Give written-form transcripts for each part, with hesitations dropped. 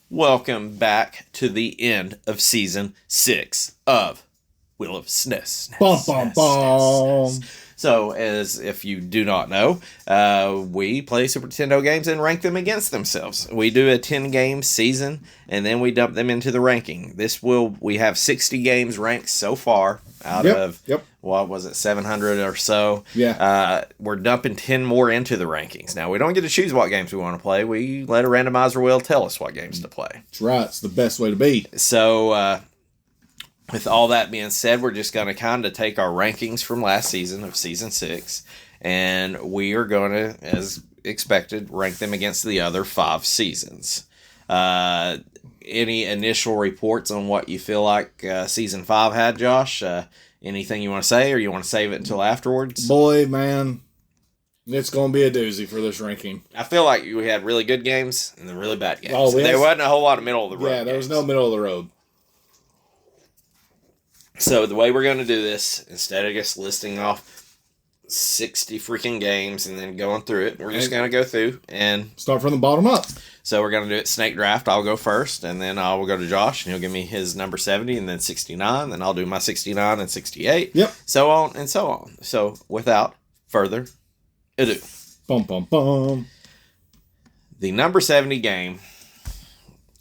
Welcome back to the end of season 6 of Wheel of SNES. Bum, bum, bum. So, as if you do not know, we play Super Nintendo games and rank them against themselves. We do a 10-game season, and then we dump them into the ranking. We have 60 games ranked so far out of, what was it, 700 or so. Yeah. We're dumping 10 more into the rankings. Now, we don't get to choose what games we want to play. We let a randomizer wheel tell us what games to play. That's right. It's the best way to be. So, with all that being said, we're just going to kind of take our rankings from last season of Season 6, and we are going to, as expected, rank them against the other 5 seasons. Any initial reports on what you feel like Season 5 had, Josh? Anything you want to say, or you want to save it until afterwards? Boy, man, it's going to be a doozy for this ranking. I feel like we had really good games and then really bad games. Oh, there wasn't a whole lot of middle of the road. Yeah, there was no middle of the road. So the way we're going to do this, instead of just listing off 60 freaking games and then going through it, we're just going to go through and start from the bottom up. So we're going to do it snake draft. I'll go first, and then I will go to Josh, and he'll give me his number 70 and then 69. Then I'll do my 69 and 68. Yep. So on and so on. So without further ado. Bum, bum, bum. The number 70 game.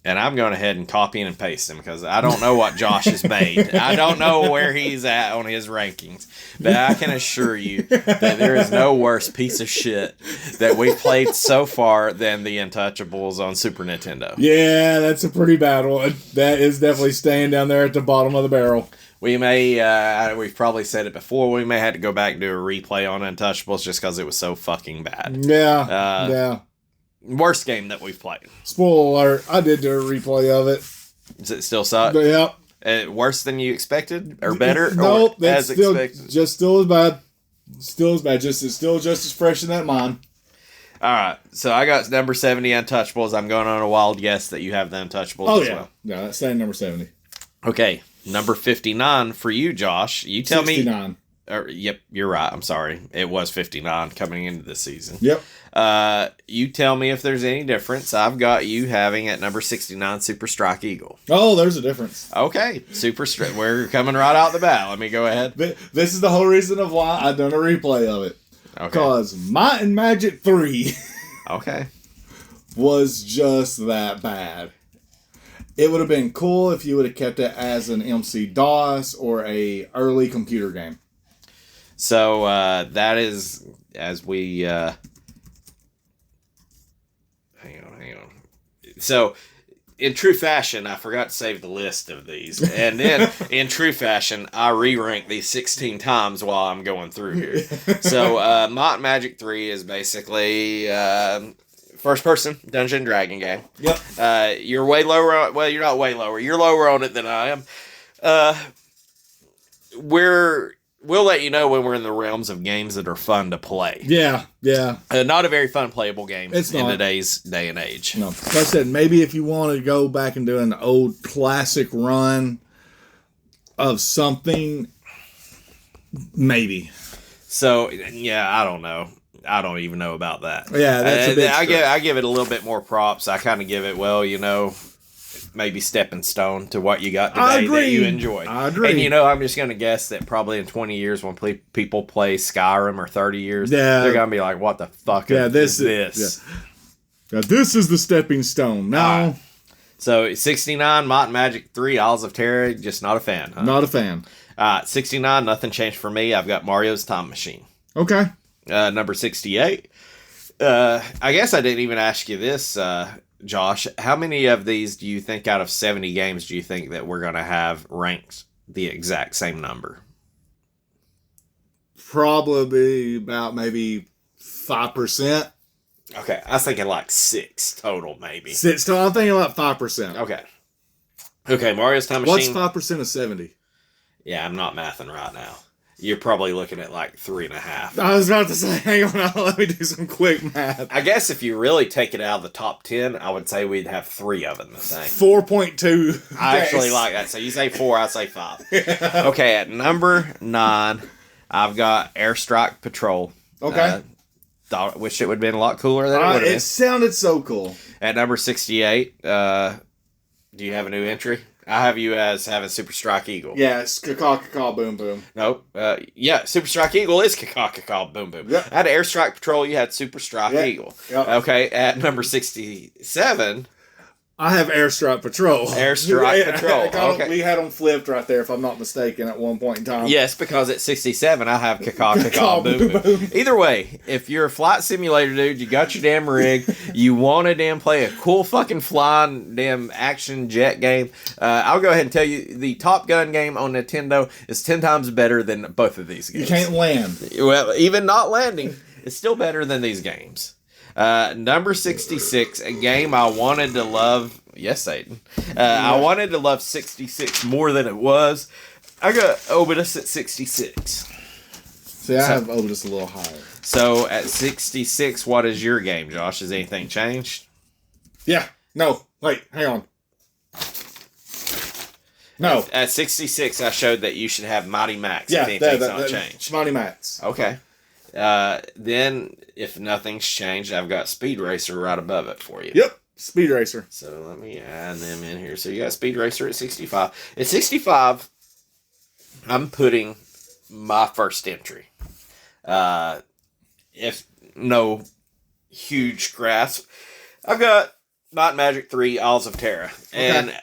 And I'm going ahead and copying and pasting because I don't know what Josh has made. I don't know where he's at on his rankings. But I can assure you that there is no worse piece of shit that we've played so far than the Untouchables on Super Nintendo. Yeah, that's a pretty bad one. That is definitely staying down there at the bottom of the barrel. We may, we've probably said it before, we may have to go back and do a replay on Untouchables just because it was so fucking bad. Yeah, yeah. Worst game that we've played. Spoiler alert, I did do a replay of it. Does it still suck? Yep. Worse than you expected? Or better? Nope, or as still, expected? Still as bad. Still as bad. It's still just as fresh in that mind. Alright, so I got number 70 Untouchables. I'm going on a wild guess that you have the Untouchables as well. Yeah, that's saying number 70. Okay, number 59 for you, Josh. You tell 69. me... Yep, you're right. I'm sorry. It was 59 coming into this season. Yep. You tell me if there's any difference. I've got you having at number 69 Super Strike Eagle. Oh, there's a difference. Okay, we're coming right out the bat. Let me go ahead. This is the whole reason of why I've done a replay of it. Okay. Because Might and Magic 3 okay. was just that bad. It would have been cool if you would have kept it as an MC-DOS or a early computer game. So, that is, as we, hang on. So, in true fashion, I forgot to save the list of these. And then, in true fashion, I re-rank these 16 times while I'm going through here. So, Might and Magic 3 is basically, first-person Dungeon & Dragon game. Yep. You're way lower, well, you're not way lower. You're lower on it than I am. We'll let you know when we're in the realms of games that are fun to play. Yeah, yeah. Not a very fun playable game in today's day and age. No. Like I said, maybe if you want to go back and do an old classic run of something, maybe. So, yeah, I don't know. I don't even know about that. Yeah, that's a big I give it a little bit more props. I kind of give it, maybe stepping stone to what you got today that you enjoy. I agree. And, I'm just going to guess that probably in 20 years when people play Skyrim or 30 years, yeah, they're going to be like, what the fuck is this? Yeah. Now, this is the stepping stone. Now, so 69, Might and Magic 3, Isles of Terror, just not a fan. Huh? Not a fan. 69, nothing changed for me. I've got Mario's Time Machine. Okay. Number 68. I guess I didn't even ask you this, Josh. How many of these do you think out of 70 games do you think that we're going to have ranked the exact same number? Probably about maybe 5%. Okay, I was thinking like 6 total, maybe. 6 total? I'm thinking about 5%. Okay, Mario's Time Machine. What's 5% of 70? Yeah, I'm not mathing right now. You're probably looking at like 3.5. I was about to say, hang on, let me do some quick math. I guess if you really take it out of the top 10, I would say we'd have 3 of them the same. 4.2. I actually like that. So you say 4, I say 5. Okay, at number 9, I've got Airstrike Patrol. Okay. Wish it would have been a lot cooler than it would have been. It sounded so cool. At number 68, Do you have a new entry? I have you as having Super Strike Eagle. Yeah, it's caw boom boom. Nope. Yeah, Super Strike Eagle is caw boom boom. Yep. I had Air Strike Patrol. You had Super Strike Eagle. Yep. Okay, at number 67. I have Airstrike Patrol. Airstrike Patrol. Okay. We had them flipped right there, if I'm not mistaken, at one point in time. Yes, because at 67, I have caw boom boom. Either way, if you're a flight simulator dude, you got your damn rig, you want to damn play a cool fucking flying damn action jet game, I'll go ahead and tell you the Top Gun game on Nintendo is 10 times better than both of these games. You can't land. Well, even not landing, it's still better than these games. Number 66, a game I wanted to love. Yes, Satan. I wanted to love 66 more than it was. I got Obidus at 66. See, I have Obidus a little higher. So, at 66, what is your game, Josh? Has anything changed? Yeah. No. Wait, hang on. No. At 66, I showed that you should have Mighty Max Yeah, if anything's not changed. Mighty Max. Okay. Then, if nothing's changed, I've got Speed Racer right above it for you. Yep, Speed Racer. So let me add them in here. So you got Speed Racer at 65. At 65, I'm putting my first entry. If no huge grasp, I've got Might and Magic 3, Isles of Terra. And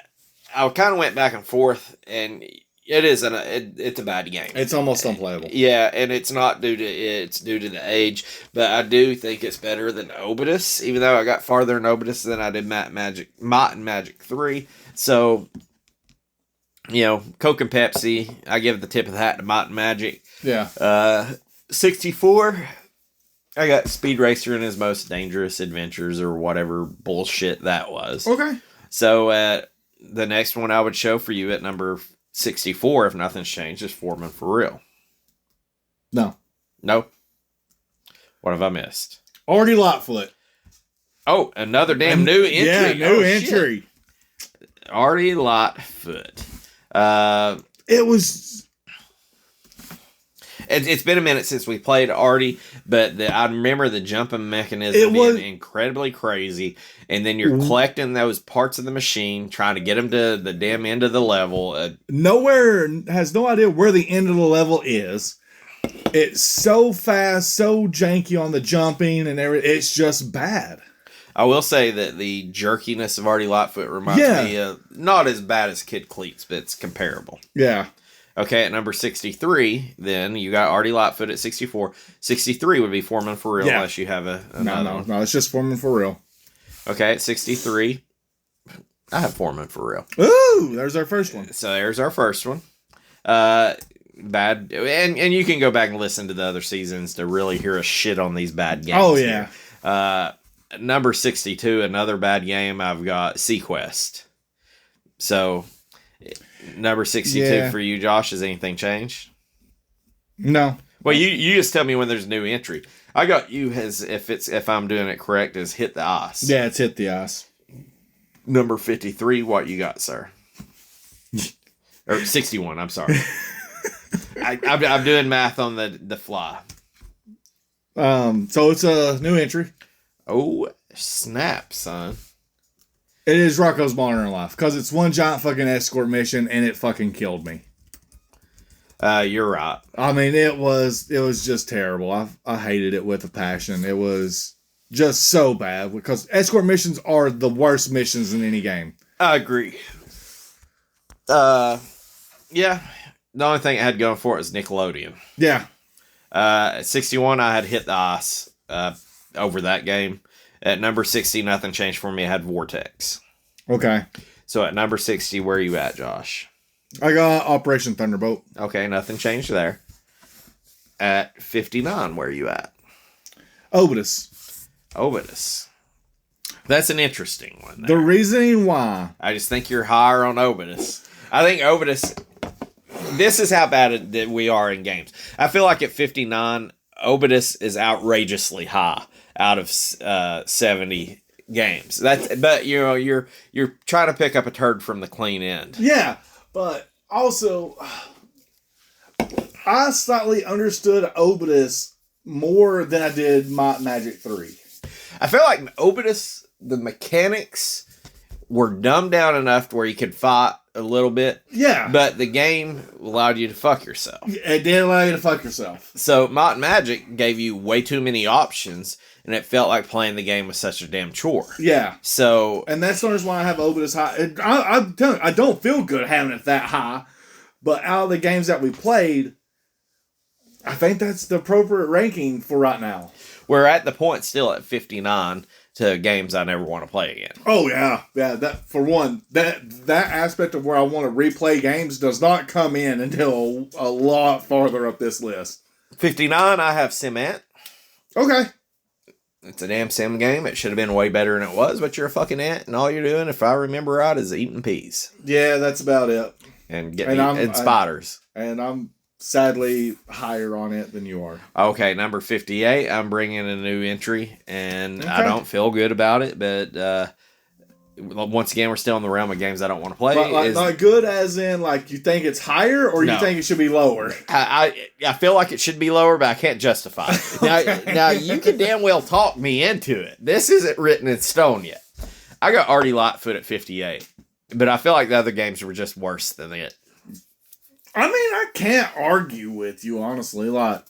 I kind of went back and forth, and it's a bad game. It's almost unplayable. Yeah, and it's due to the age, but I do think it's better than Obidus, even though I got farther in Obidus than I did Might and Magic 3. So, Coke and Pepsi, I give the tip of the hat to Might and Magic. Yeah. 64, I got Speed Racer and His Most Dangerous Adventures, or whatever bullshit that was. Okay. So, the next one I would show for you at number 64, if nothing's changed, is Foreman for Real. No. What have I missed? Already Lightfoot. Oh, another damn new entry. Yeah, new entry. Shit. Artie Lightfoot. It was... It's been a minute since we played Artie, but I remember the jumping mechanism being incredibly crazy. And then you're collecting those parts of the machine, trying to get them to the damn end of the level. Has no idea where the end of the level is. It's so fast, so janky on the jumping and everything. It's just bad. I will say that the jerkiness of Artie Lightfoot reminds me of, not as bad as Kid Cleats, but it's comparable. Yeah. Okay, at number 63, then you got Artie Lightfoot at 64. 63 would be Foreman for Real, unless you have another one. No, it's just Foreman for Real. Okay, at 63, I have Foreman for Real. Ooh, there's our first one. So there's our first one. Bad, and you can go back and listen to the other seasons to really hear us shit on these bad games. Oh, yeah. Number 62, another bad game, I've got Sequest. So... Number 62 for you, Josh. Has anything changed? No. Well, you just tell me when there's a new entry. I got you as if I'm doing it correct as Hit the Ice. Yeah, it's Hit the Ice. Number 53. What you got, sir? Or 61. I'm sorry. I'm doing math on the fly. So it's a new entry. Oh snap, son! It is Rocco's Modern Life, because it's one giant fucking escort mission, and it fucking killed me. You're right. I mean, it was just terrible. I hated it with a passion. It was just so bad, because escort missions are the worst missions in any game. I agree. Yeah. The only thing I had going for it was Nickelodeon. Yeah. At 61, I had Hit the Ice over that game. At number 60, nothing changed for me. I had Vortex. Okay. So at number 60, where are you at, Josh? I got Operation Thunderbolt. Okay, nothing changed there. At 59, where are you at? Obidus. That's an interesting one The there. reasoning why. I just think you're higher on Obidus. I think Obidus... This is how bad that we are in games. I feel like at 59, Obidus is outrageously high out of 70 games. But you're trying to pick up a turd from the clean end. Yeah, but also I slightly understood Obidus more than I did Might and Magic 3. I feel like Obidus, the mechanics were dumbed down enough to where you could fight a little bit. Yeah. But the game allowed you to fuck yourself. It did allow you to fuck yourself. So Might and Magic gave you way too many options, and it felt like playing the game was such a damn chore. Yeah. So... And that's the reason why I have Obidus high. I'm telling you, I don't feel good having it that high. But out of the games that we played, I think that's the appropriate ranking for right now. We're at the point still at 59 to games I never want to play again. Oh yeah, yeah. That for one, that aspect of where I want to replay games does not come in until a lot farther up this list. 59, I have SimAnt. Okay. It's a damn sim game. It should have been way better than it was, but you're a fucking ant, and all you're doing, if I remember right, is eating peas. Yeah, that's about it. And getting spiders. And I'm sadly higher on it than you are. Okay, number 58, I'm bringing a new entry, and Okay. I don't feel good about it, but once again, we're still in the realm of games I don't want to play. Not good as in, like, you think it's higher, or you think it should be lower? I feel like it should be lower, but I can't justify it. Okay. Now, you can damn well talk me into it. This isn't written in stone yet. I got Artie Lightfoot at 58, but I feel like the other games were just worse than it. I mean, I can't argue with you, honestly. Like,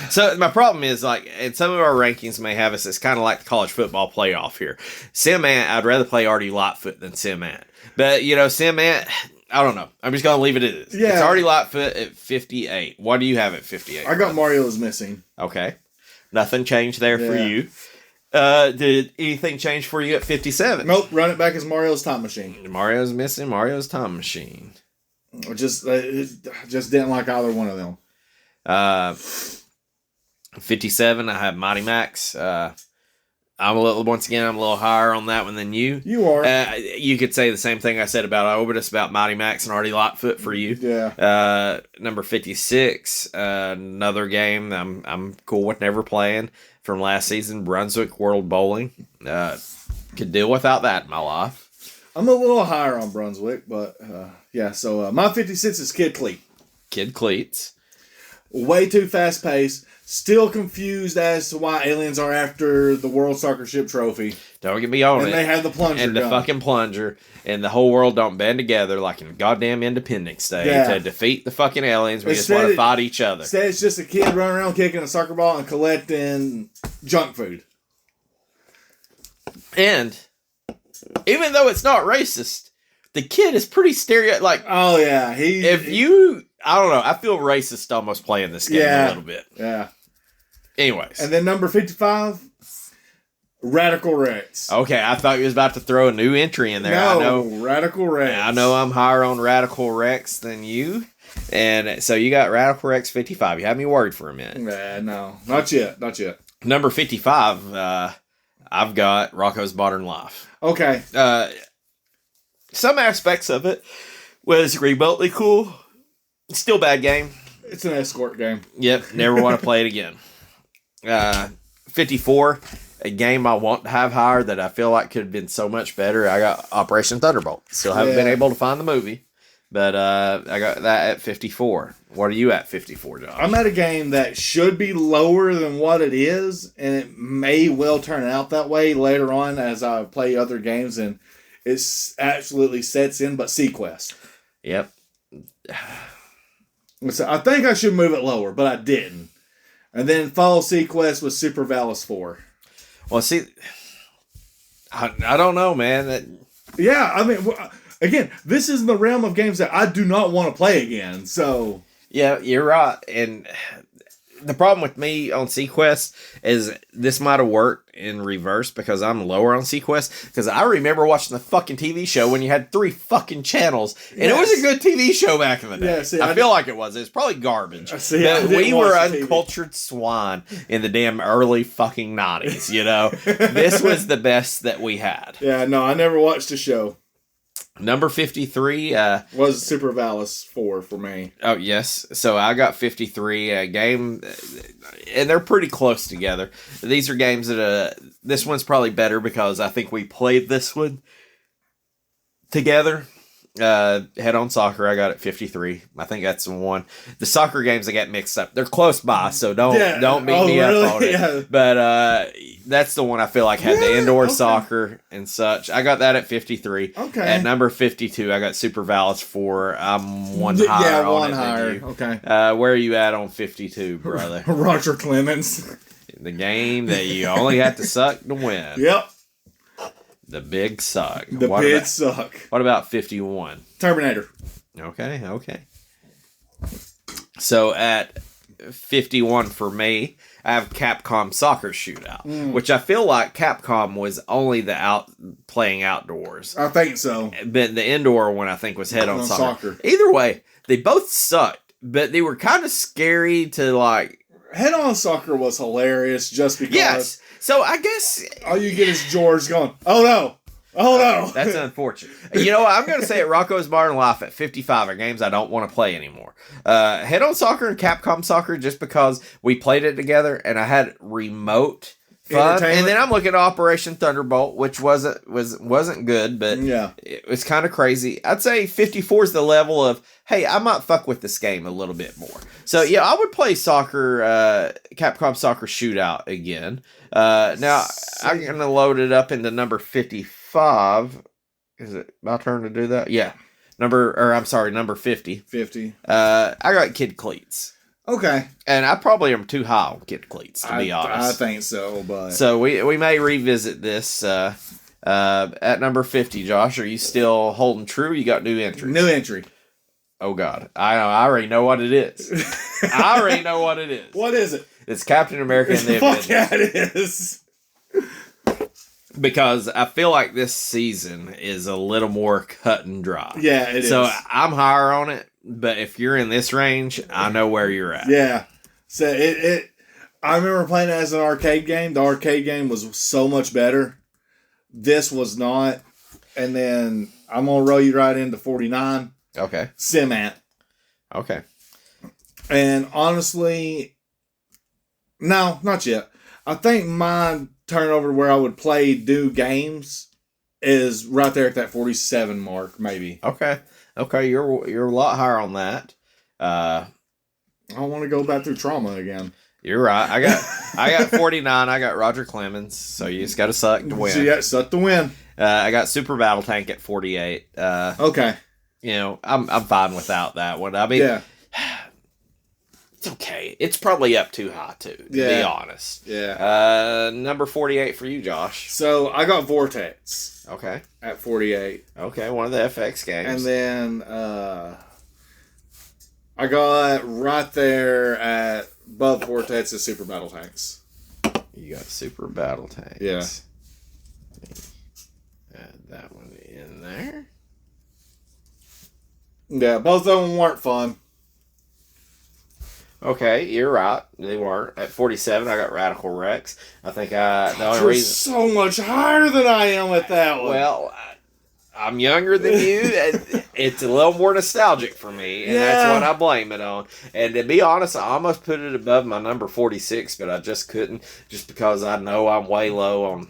So my problem is, like, and some of our rankings may have us, it's kind of like the college football playoff here. SimAnt, I'd rather play Artie Lightfoot than SimAnt. But, SimAnt, I don't know. I'm just going to leave it as it is. Yeah. It's Artie Lightfoot at 58. What do you have at 58? I got Mario is missing. Okay. Nothing changed there for Yeah. you. Did anything change for you at 57? Nope, run it back as Mario's Time Machine. Mario's missing Mario's Time Machine. Just didn't like either one of them. 57, I have Mighty Max. Once again, I'm a little higher on that one than you. You are. You could say the same thing I said about Obidus, about Mighty Max and Artie Lightfoot for you. Yeah. Number 56, another game I'm cool with never playing from last season, Brunswick World Bowling. Could deal without that in my life. I'm a little higher on Brunswick, but yeah. So my 56 is Kid Cleat. Kid Cleats. Way too fast paced. Still confused as to why aliens are after the World Soccer Ship Trophy. Don't get me on it. And they have the plunger and the gun. fucking plunger, and the whole world don't band together like in goddamn Independence Day to defeat the fucking aliens. We just want to fight each other. Instead, it's just a kid running around kicking a soccer ball and collecting junk food. And even though it's not racist, the kid is pretty like. Oh yeah, I don't know. I feel racist almost playing this game a little bit. Yeah. Anyways. And then number 55, Radical Rex. Okay, I thought you was about to throw a new entry in there. No, I know Radical Rex. I know I'm higher on Radical Rex than you. And so you got Radical Rex 55. You had me worried for a minute. No, not yet. Number 55, I've got Rocco's Modern Life. Okay. Some aspects of it was remotely cool. Still bad game. It's an escort game. Yep, never want to play it again. 54, a game I want to have higher that I feel like could have been so much better. I got Operation Thunderbolt. Still haven't been able to find the movie, but I got that at 54. What are you at 54, John? I'm at a game that should be lower than what it is, and it may well turn out that way later on as I play other games, and it absolutely sets in, but Sequest. Yep. So I think I should move it lower, but I didn't. And then follow Sequest with Super Valis 4. Well, see, I don't know, man. Yeah, I mean, again, this is in the realm of games that I do not want to play again, so... Yeah, you're right. And the problem with me on Sequest is this might have worked in reverse because I'm lower on Sequest. Because I remember watching the fucking TV show when you had 3 fucking channels. And it was a good TV show back in the day. Yeah, I feel like it was. It's probably garbage. But we were uncultured swine in the damn early fucking 90s, This was the best that we had. Yeah, no, I never watched the show. Number 53 was Super Valis 4 for me. Oh, yes. So I got 53, a game, and they're pretty close together. These are games that, this one's probably better because I think we played this one together. Head-on soccer, I got at 53. I think that's the one. The soccer games I got mixed up. They're close by, so don't beat me up on it. Yeah. But that's the one I feel like had the indoor soccer and such. I got that at 53. Okay. At number 52, I got Super Vallis 4. I'm one higher. Yeah, on one it higher. Than you. Okay. Where are you at on 52, brother? Roger Clemens. The game that you only have to suck to win. Yep. The big suck. Big suck. What about 51? Terminator. Okay. So at 51 for me, I have Capcom Soccer Shootout, which I feel like Capcom was only the playing outdoors. I think so. But the indoor one, I think, was head-on soccer. Either way, they both sucked, but they were kind of scary to like. Head-on soccer was hilarious just because. Yes. So I guess all you get is George going, "Oh no. Oh no." That's unfortunate. You know what? I'm going to say at Rocco's Modern Life at 55 are games I don't want to play anymore. Head-on soccer and Capcom Soccer just because we played it together and I had remote fun. And then I'm looking at Operation Thunderbolt, which wasn't good, but it was kind of crazy. I'd say 54 is the level of, hey, I might fuck with this game a little bit more. So yeah, I would play Capcom Soccer Shootout again. Now I'm going to load it up into number 55. Is it my turn to do that? Yeah. Number 50. 50. I got Kid Cleats. Okay. And I probably am too high on Kid Cleats, to be honest. I think so, but... So we may revisit this at number 50, Josh. Are you still holding true? You got new entries? New entry. Oh, God. I already know what it is. I already know what it is. What is it? It's Captain America and the Avengers. Fuck yeah, it is. Because I feel like this season is a little more cut and dry. Yeah, it is. So I'm higher on it. But if you're in this range, I know where you're at. Yeah. So I remember playing it as an arcade game. The arcade game was so much better. This was not. And then I'm going to roll you right into 49. Okay. Simant. Okay. And honestly, no, not yet. I think my turnover where I would play new games is right there at that 47 mark, maybe. Okay, you're a lot higher on that. I don't want to go back through trauma again. You're right. I got 49. I got Roger Clemens. So you just got to suck to win. So yeah, suck to win. I got Super Battle Tank at 48. Okay. You know, I'm fine without that one. I mean, it's okay. It's probably up too high too, to be honest. Yeah. Number 48 for you, Josh. So I got Vortex. Okay. At 48. Okay, one of the FX games. And then I got right there at above Vortex is Super Battle Tanks. You got Super Battle Tanks. Yeah. Add that one in there. Yeah, both of them weren't fun. Okay, you're right. They weren't. At 47, I got Radical Rex. I think the only reason... so much higher than I am with that one. Well, I'm younger than you. It's a little more nostalgic for me, and that's what I blame it on. And to be honest, I almost put it above my number 46, but I just couldn't, just because I know I'm way low on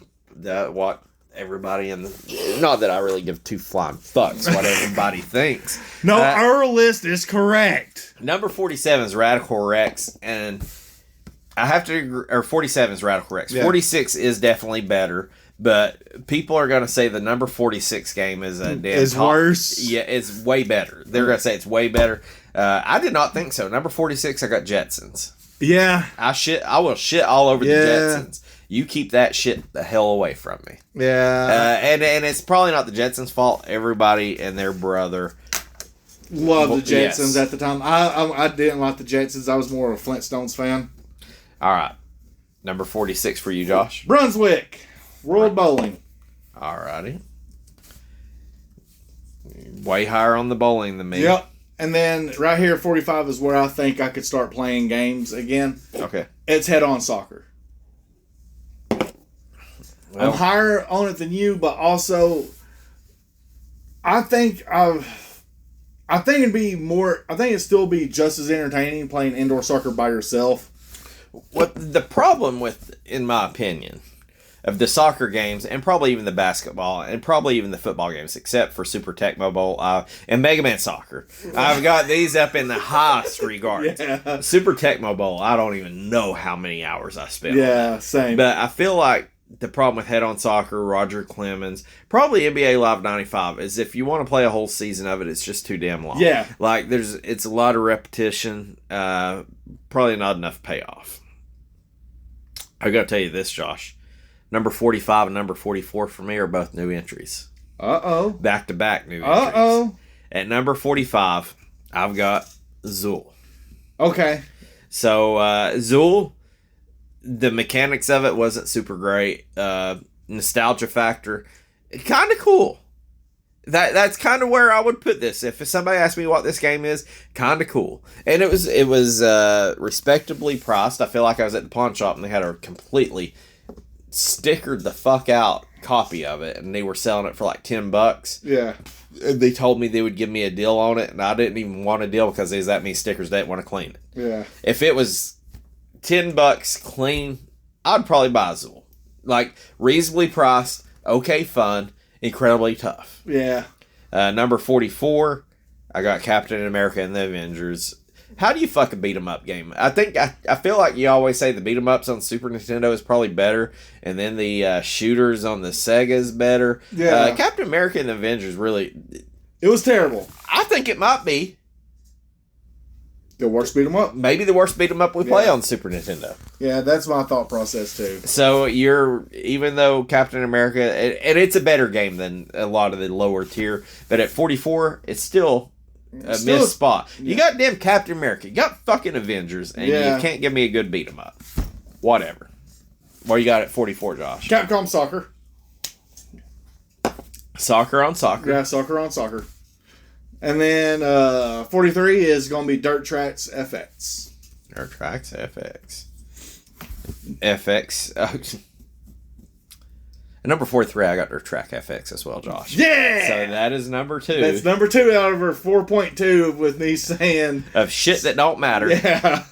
what everybody in the... Not that I really give two flying fucks what everybody thinks. No, our list is correct. Number 47 is Radical Rex, and I have to agree, or 47 is Radical Rex. Yeah. 46 is definitely better, but people are going to say the number 46 game is worse. Yeah, it's way better. They're going to say it's way better. I did not think so. Number 46, I got Jetsons. Yeah. I will shit all over the Jetsons. You keep that shit the hell away from me. Yeah. And it's probably not the Jetsons' fault. Everybody and their brother loved the Jetsons at the time. I didn't like the Jetsons. I was more of a Flintstones fan. All right. Number 46 for you, Josh. Brunswick. World Bowling. All righty. Way higher on the bowling than me. Yep. And then right here at 45 is where I think I could start playing games again. Okay. It's head-on soccer. Well, I'm higher on it than you, but also I think it'd still be just as entertaining playing indoor soccer by yourself. What the problem with, in my opinion, of the soccer games, and probably even the basketball, and probably even the football games, except for Super Tecmo Bowl and Mega Man Soccer. I've got these up in the highest regards. Yeah. Super Tecmo Bowl, I don't even know how many hours I spent. Yeah, same. But I feel like the problem with Head On Soccer, Roger Clemens, probably NBA Live 95 is if you want to play a whole season of it, it's just too damn long. Yeah. Like it's a lot of repetition, probably not enough payoff. I got to tell you this, Josh. Number 45 and number 44 for me are both new entries. Uh-oh. Back-to-back new entries. Uh-oh. At number 45, I've got Zool. Okay. So, Zool, the mechanics of it wasn't super great. Nostalgia factor, kind of cool. That's kind of where I would put this. If somebody asked me what this game is, kind of cool. And it was respectably priced. I feel like I was at the pawn shop and they had a completely stickered the fuck out copy of it, and they were selling it for like $10. Yeah. And they told me they would give me a deal on it, and I didn't even want a deal because there's that many stickers they didn't want to clean it. Yeah. If it was $10 clean, I'd probably buy Zool. Like, reasonably priced, okay fun, incredibly tough. Yeah. Number 44, I got Captain America and the Avengers. How do you fucking beat 'em up game? I feel like you always say the beat 'em ups on Super Nintendo is probably better, and then the shooters on the Sega is better. Yeah. Captain America and the Avengers really, It was terrible. I think it might be The worst beat 'em up. maybe the worst beat 'em up we play on Super Nintendo. Yeah, that's my thought process too. So even though Captain America, and it's a better game than a lot of the lower tier, but at 44, it's still a missed spot. You got damn Captain America, you got fucking Avengers, and you can't give me a good beat 'em up. Whatever. What you got at 44, Josh? Capcom Soccer. Soccer on soccer. Yeah, Soccer on Soccer. And then 43 is going to be Dirt Tracks FX. Dirt Tracks FX. FX. And number 43, I got Dirt Track FX as well, Josh. Yeah! So that is number 2. That's number 2 out of her 4.2 with me saying... Of shit that don't matter. Yeah.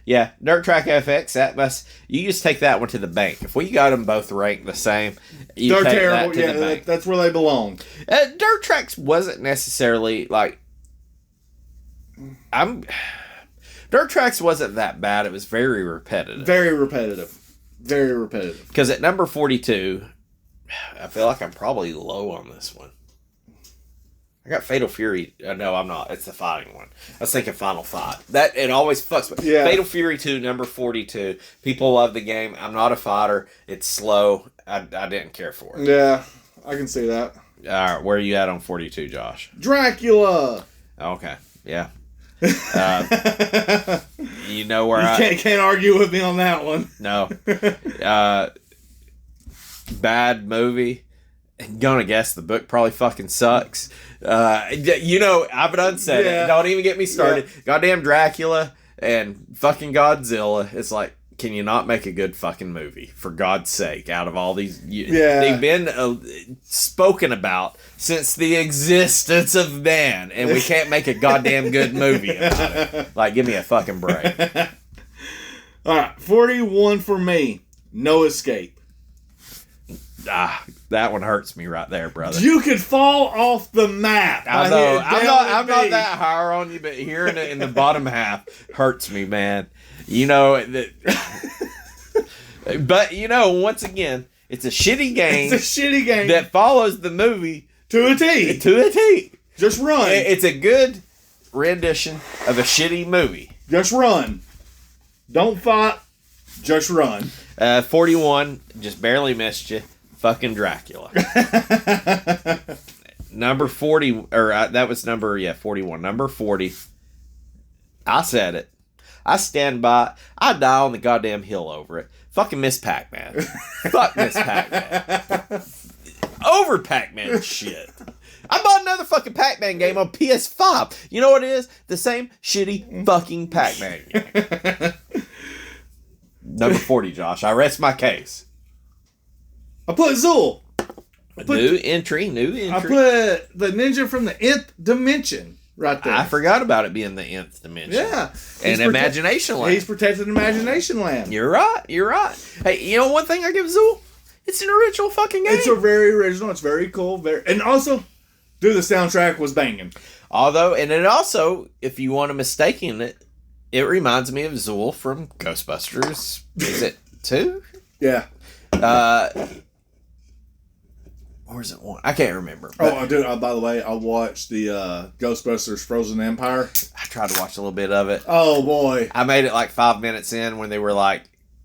Yeah, Dirt Track FX, you just take that one to the bank. If we got them both ranked the same, They're take terrible. that to the bank. That's where they belong. Dirt Tracks wasn't necessarily like... Dirt Tracks wasn't that bad. It was very repetitive. Very repetitive. Very repetitive. Because at number 42, I feel like I'm probably low on this one. I got Fatal Fury. No, I'm not. It's the fighting one. I was thinking Final Fight. That, it always fucks me. Yeah. Fatal Fury 2, number 42. People love the game. I'm not a fighter. It's slow. I didn't care for it. Yeah, I can see that. All right, where are you at on 42, Josh? Dracula. Okay, yeah. You know where Can't argue with me on that one. No. Bad movie. Gonna guess the book probably fucking sucks. I've done said it. Don't even get me started. Yeah. Goddamn Dracula and fucking Godzilla. It's like, can you not make a good fucking movie? For God's sake, out of all these... They've been spoken about since the existence of man, and we can't make a goddamn good movie about it. Like, give me a fucking break. Alright, 41 for me. No Escape. That one hurts me right there, brother. You could fall off the map. I know. I'm not that higher on you, but hearing it in the bottom half hurts me, man. But once again, it's a shitty game. It's a shitty game that follows the movie to a T. To a T. Just run. It's a good rendition of a shitty movie. Just run. Don't fight. Just run. 41, just barely missed you. Fucking Dracula. Number 40, or that was number 41. Number 40. I said it. I stand by it. I die on the goddamn hill over it. Fucking Miss Pac-Man. Fuck Miss Pac-Man. Over Pac-Man shit. I bought another fucking Pac-Man game on PS5. You know what it is? The same shitty fucking Pac-Man game. Number 40, Josh. I rest my case. I put Zool. New entry. I put the ninja from the nth dimension. right there. I forgot about it being the nth dimension. Yeah. And Imagination Land. He's protected Imagination Land. You're right. Hey, you know one thing I give Zool? It's an original fucking game. It's a very original. It's very cool. And also, dude, the soundtrack was banging. Although, and it also, if you want to mistaken it, it reminds me of Zool from Ghostbusters. Is it 2? Yeah. Or is it 1? I can't remember. Oh, dude, by the way, I watched the Ghostbusters Frozen Empire. I tried to watch a little bit of it. Oh, boy. I made it like 5 minutes in when they were like,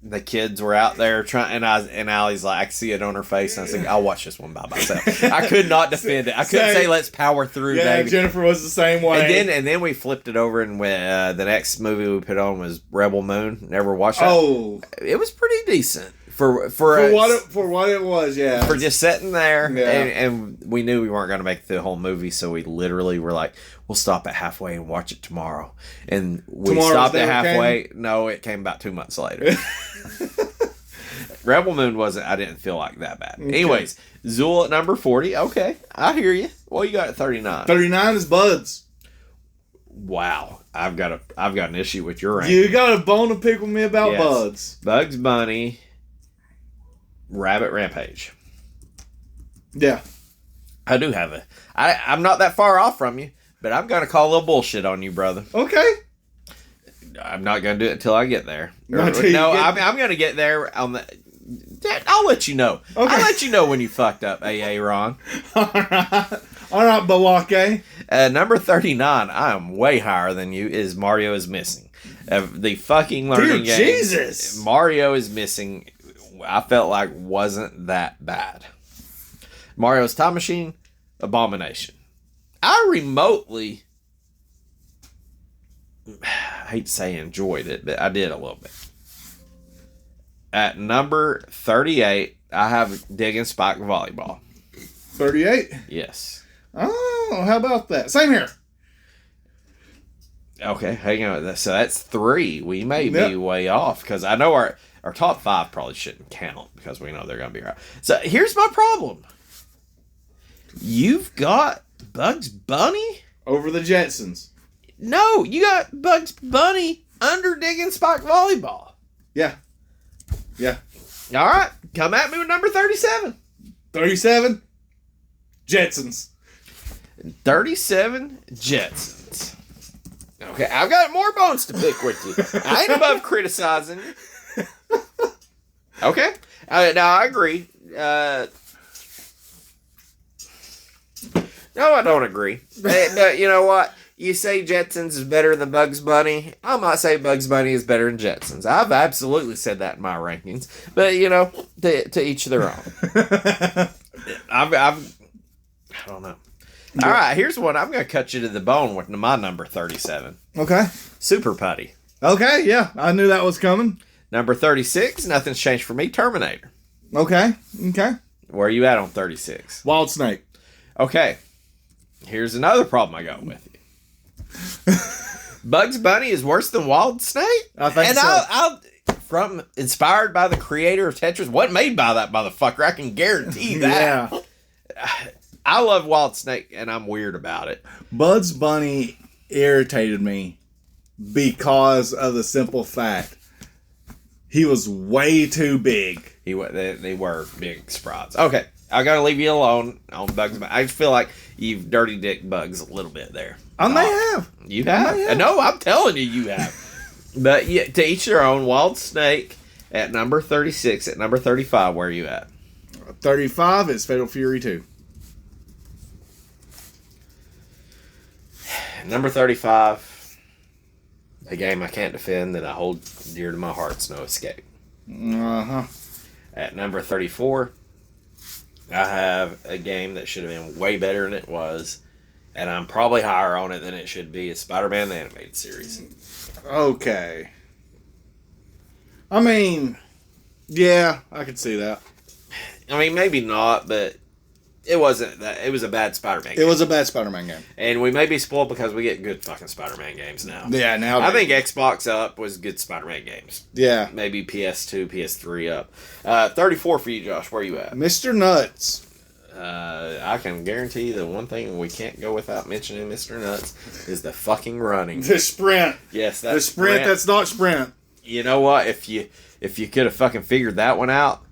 the kids were out there trying, and Allie's like, I could see it on her face. And I was like, I'll watch this one by myself. I could not defend it. I couldn't say, let's power through, yeah, David. Jennifer was the same way. And then we flipped it over, and the next movie we put on was Rebel Moon. Never watched that. Oh. It was pretty decent. For what it was, yeah. For just sitting there, Yeah. and we knew we weren't going to make the whole movie, so we literally were like, we'll stop at halfway and watch it tomorrow. And we stopped at halfway. No, it came about 2 months later. Rebel Moon wasn't, I didn't feel like that bad. Okay. Anyways, Zool at number 40. Okay, I hear you. What you got at 39? 39 is Buds. Wow. I've got an issue with your ranking. You got a bone to pick with me about Buds. Bugs Bunny, Rabbit Rampage. Yeah. I do have I'm not that far off from you, but I'm going to call a little bullshit on you, brother. Okay. I'm not going to do it until I get there. I'm going to get there on the... I'll let you know. Okay. I'll let you know when you fucked up, AA Ron. All right, Balake. Number 39, I am way higher than you, is Mario is Missing. The fucking learning game. Jesus! Mario is Missing, I felt like wasn't that bad. Mario's Time Machine, abomination. I remotely, I hate to say enjoyed it, but I did a little bit. At number 38, I have Dig and Spike Volleyball. 38? Yes. Oh, how about that? Same here. Okay, hang on. So that's 3. We may be way off, because I know our top 5 probably shouldn't count, because we know they're going to be right. So here's my problem. You've got Bugs Bunny? Over the Jetsons. No, you got Bugs Bunny under Dig and Spike Volleyball. Yeah. Yeah. All right, come at me with number 37. 37? Jetsons. 37 Jetsons. Okay, I've got more bones to pick with you. I ain't above criticizing you. Okay. Now, I agree. No, I don't agree. But you know what? You say Jetsons is better than Bugs Bunny. I might say Bugs Bunny is better than Jetsons. I've absolutely said that in my rankings. But, you know, to each their own. I don't know. All right, here's one. I'm going to cut you to the bone with my number 37. Okay. Super Putty. Okay, yeah. I knew that was coming. Number 36, nothing's changed for me, Terminator. Okay. Where are you at on 36? Wild Snake. Okay. Here's another problem I got with you. Bugs Bunny is worse than Wild Snake? I think so. Inspired by the creator of Tetris. What made by that motherfucker? I can guarantee that. Yeah. I love Wild Snake, and I'm weird about it. Bugs Bunny irritated me because of the simple fact he was way too big. They were big sprites. Okay, I gotta leave you alone on Bugs Bunny. I just feel like you've dirty dick Bugs a little bit there. I may have. You have? No, I'm telling you have. But yeah, to each their own. Wild Snake at number 36. At number 35, where are you at? 35 is Fatal Fury 2. Number 35, a game I can't defend that I hold dear to my heart's No Escape. Uh-huh. At number 34, I have a game that should have been way better than it was, and I'm probably higher on it than it should be. It's Spider-Man the Animated Series. Okay. I mean, yeah, I could see that. I mean, maybe not, but it wasn't that. It was a bad Spider-Man game. It was a bad Spider-Man game. And we may be spoiled because we get good fucking Spider-Man games now. Yeah, now I think Xbox up was good Spider-Man games. Yeah. Maybe PS2, PS3 up. 34 for you, Josh. Where are you at? Mr. Nuts. I I can guarantee you the one thing we can't go without mentioning, Mr. Nuts, is the fucking running. The sprint. Yes, the sprint. That's not sprint. You know what? If you could have fucking figured that one out,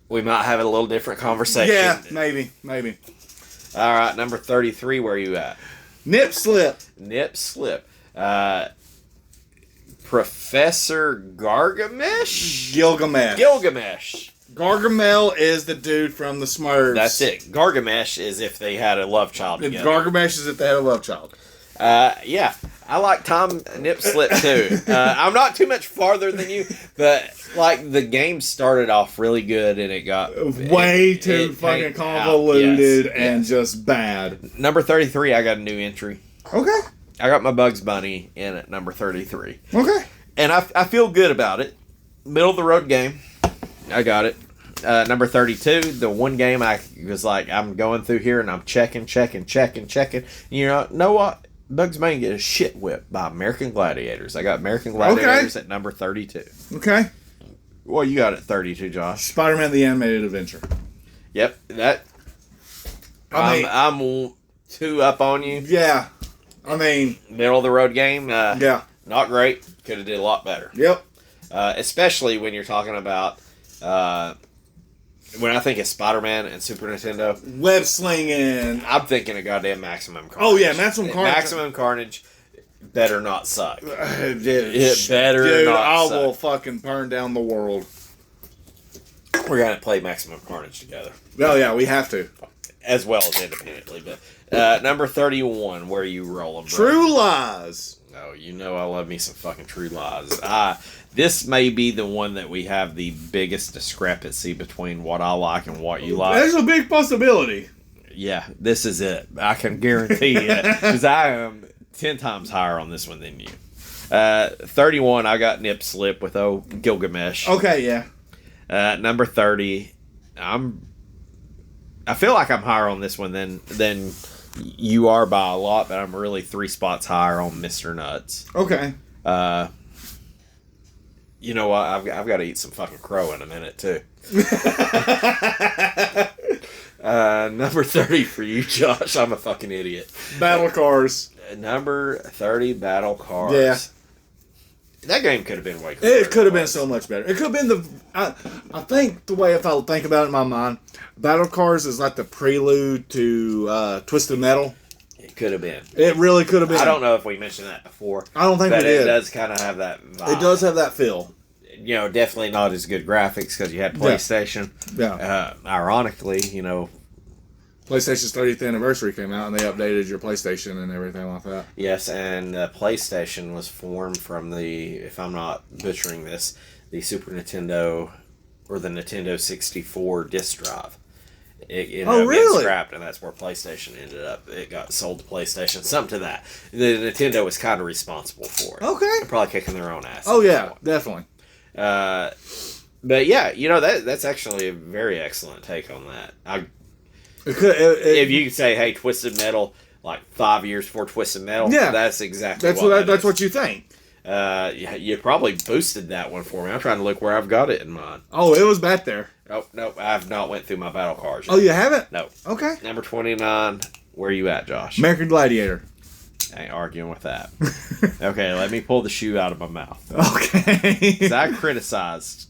we might have a little different conversation. Yeah, maybe. All right, number 33. Where are you at? Nip slip. Nip slip. Professor Gargamesh. Gilgamesh. Gargamel is the dude from the Smurfs. That's it. Gargamesh is if they had a love child together. Gargamesh is if they had a love child. Yeah, I like Tom Nipslip too. I'm not too much farther than you, but like the game started off really good and it got way too fucking convoluted and just bad. Number 33, I got a new entry. Okay. I got my Bugs Bunny in at number 33. Okay. And I feel good about it. Middle of the road game. I got it. Number 32, the one game I was like, I'm going through here and I'm checking. You know what? Bugs Bunny get a shit whipped by American Gladiators. I got American Gladiators at number 32. Okay. Well, you got it 32, Josh. Spider-Man the Animated Adventure. Yep. That. I'm 2 up on you. Yeah. I mean, middle of the road game. Yeah. Not great. Could have did a lot better. Yep. Especially when you're talking about when I think of Spider-Man and Super Nintendo. Web slinging. I'm thinking of goddamn Maximum Carnage. Oh yeah, Maximum Carnage. Maximum Carnage better not suck. It better not I suck. will fucking burn down the world. We're gonna play Maximum Carnage together. Oh yeah, we have to. As well as independently, but number 31, where are you rolling, bro? True Lies. Oh, you know I love me some fucking True Lies. This may be the one that we have the biggest discrepancy between what I like and what you like. There's a big possibility. Yeah, this is it. I can guarantee you. Because I am 10 times higher on this one than you. 31, I got Nip Slip with Gilgamesh. Okay, yeah. Number 30, I feel like I'm higher on this one than you are by a lot, but I'm really 3 spots higher on Mr. Nuts. Okay. You know what? I've got to eat some fucking crow in a minute too. Number 30 for you, Josh. I'm a fucking idiot. Battle Cars. Number 30, Battle Cars. Yeah. That game could have been way cooler. It could have been so much better. It could have been I think the way if I think about it in my mind, Battle Cars is like the prelude to Twisted Metal. It could have been. It really could have been. I don't know if we mentioned that before. I don't think we did. It does kind of have that vibe. It does have that feel. You know, definitely not as good graphics because you had PlayStation. Yeah. Ironically, you know, PlayStation's 30th anniversary came out and they updated your PlayStation and everything like that. Yes, and PlayStation was formed from the, if I'm not butchering this, the Super Nintendo or the Nintendo 64 disc drive. It ended up getting scrapped, and that's where PlayStation ended up. It got sold to PlayStation, something to that. The Nintendo was kind of responsible for it. Okay. They're probably kicking their own ass. Oh, yeah, definitely. But yeah, you know, that's actually a very excellent take on that. If you could say, hey, Twisted Metal, like 5 years before Twisted Metal, yeah, that's exactly that's what you think. You probably boosted that one for me. I'm trying to look where I've got it in mine. Oh, it was back there. Oh, no, I've not went through my battle cards yet. Oh, you haven't? No. Okay. Number 29, where are you at, Josh? American Gladiator. I ain't arguing with that. Okay, let me pull the shoe out of my mouth. Okay. Because I criticized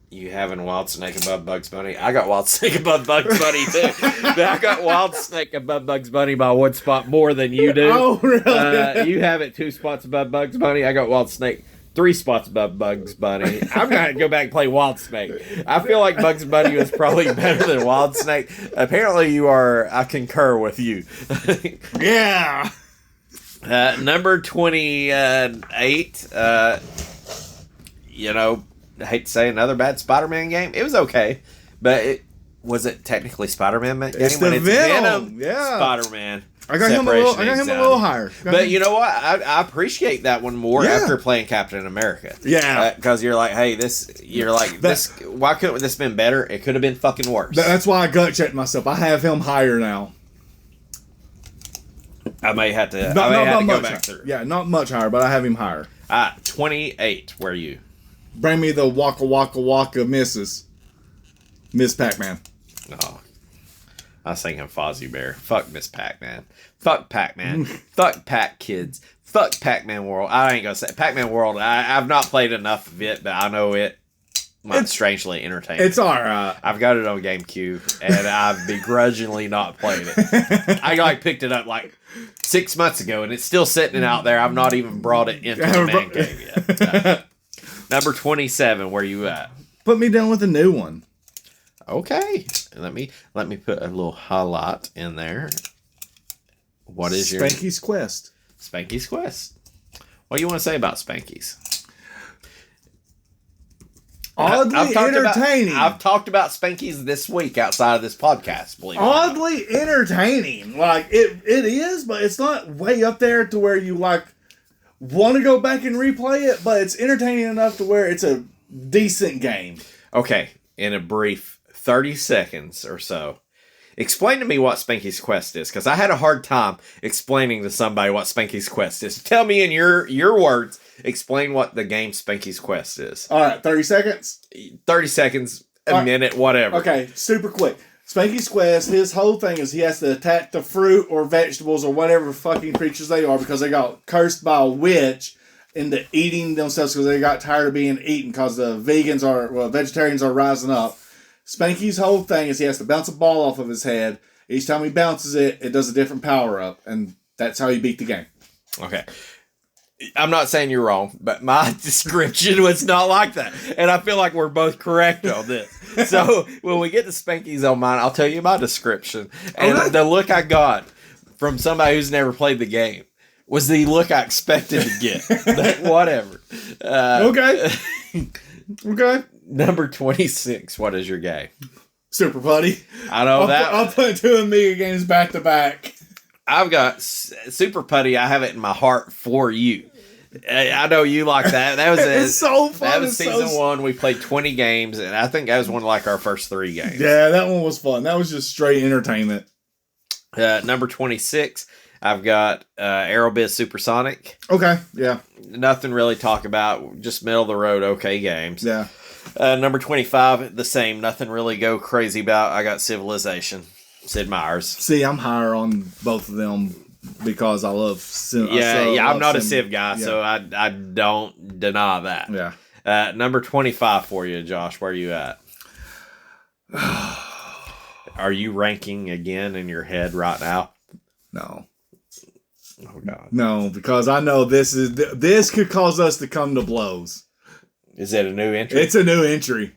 you having Wild Snake above Bugs Bunny. I got Wild Snake above Bugs Bunny, too. But I got Wild Snake above Bugs Bunny by 1 spot more than you do. Oh, really? You have it 2 spots above Bugs Bunny. I got Wild Snake 3 spots above Bugs Bunny. I'm going to go back and play Wild Snake. I feel like Bugs Bunny was probably better than Wild Snake. Apparently you are, I concur with you. Yeah. Number 28, you know, I hate to say another bad Spider-Man game. It was okay, but was it technically Spider-Man game? It's the Venom. Yeah. Spider-Man. I got him a little higher. But you know what? I appreciate that one more after playing Captain America. Yeah. Because you're like, hey, why couldn't this been better? It could have been fucking worse. That's why I gut checked myself. I have him higher now. I may have to go back through. Yeah, not much higher, but I have him higher. 28. Where are you? Bring me the Waka Waka Waka Miss Pac-Man. Oh. I was thinking Fozzie Bear. Fuck Miss Pac-Man. Fuck Pac-Man. Fuck Pac Kids. Fuck Pac-Man World. I ain't gonna say Pac-Man World. I've not played enough of it, but I know it's strangely entertaining. It's alright. I've got it on GameCube, and I've begrudgingly not played it. I picked it up 6 months ago, and it's still sitting out there. I've not even brought it into the man cave yet. Number 27, where you at? Put me down with a new one. Okay, let me put a little highlight in there. What is your Spanky's Quest? Spanky's Quest. What do you want to say about Spanky's? Oddly entertaining. I've talked about Spanky's this week outside of this podcast. Believe it. Oddly entertaining. It is, but it's not way up there to where you want to go back and replay it. But it's entertaining enough to where it's a decent game. Okay, in a brief 30 seconds or so, explain to me what Spanky's Quest is, because I had a hard time explaining to somebody what Spanky's Quest is. Tell me in your words, explain what the game Spanky's Quest is. All right, 30 seconds? 30 seconds, a minute, whatever. Okay, super quick. Spanky's Quest, his whole thing is he has to attack the fruit or vegetables or whatever fucking creatures they are because they got cursed by a witch into eating themselves because they got tired of being eaten because the vegetarians are rising up. Spanky's whole thing is he has to bounce a ball off of his head. Each time he bounces it, it does a different power up, and that's how you beat the game. Okay. I'm not saying you're wrong, but my description was not like that. And I feel like we're both correct on this. So when we get to Spanky's on mine, I'll tell you my description. And the look I got from somebody who's never played the game was the look I expected to get. But whatever. Okay. Okay. Number 26. What is your game? Super Putty. I know that. I'll put 2 Amiga games back to back. I've got Super Putty. I have it in my heart for you. I know you like that. That was it's so fun. That was season 1. We played 20 games, and I think that was one of our first 3 games. Yeah, that one was fun. That was just straight entertainment. Number 26. I've got Aerobiz Supersonic. Okay, yeah. Nothing really to talk about. Just middle of the road, okay games. Yeah. Number 25, the same. Nothing really go crazy about. I got Civilization. Sid Meier's. See, I'm higher on both of them because I love Civ. I'm not a Civ guy, so I don't deny that. Yeah. Number 25 for you, Josh. Where are you at? Are you ranking again in your head right now? No. Oh God. No, because I know this could cause us to come to blows. Is it a new entry? It's a new entry.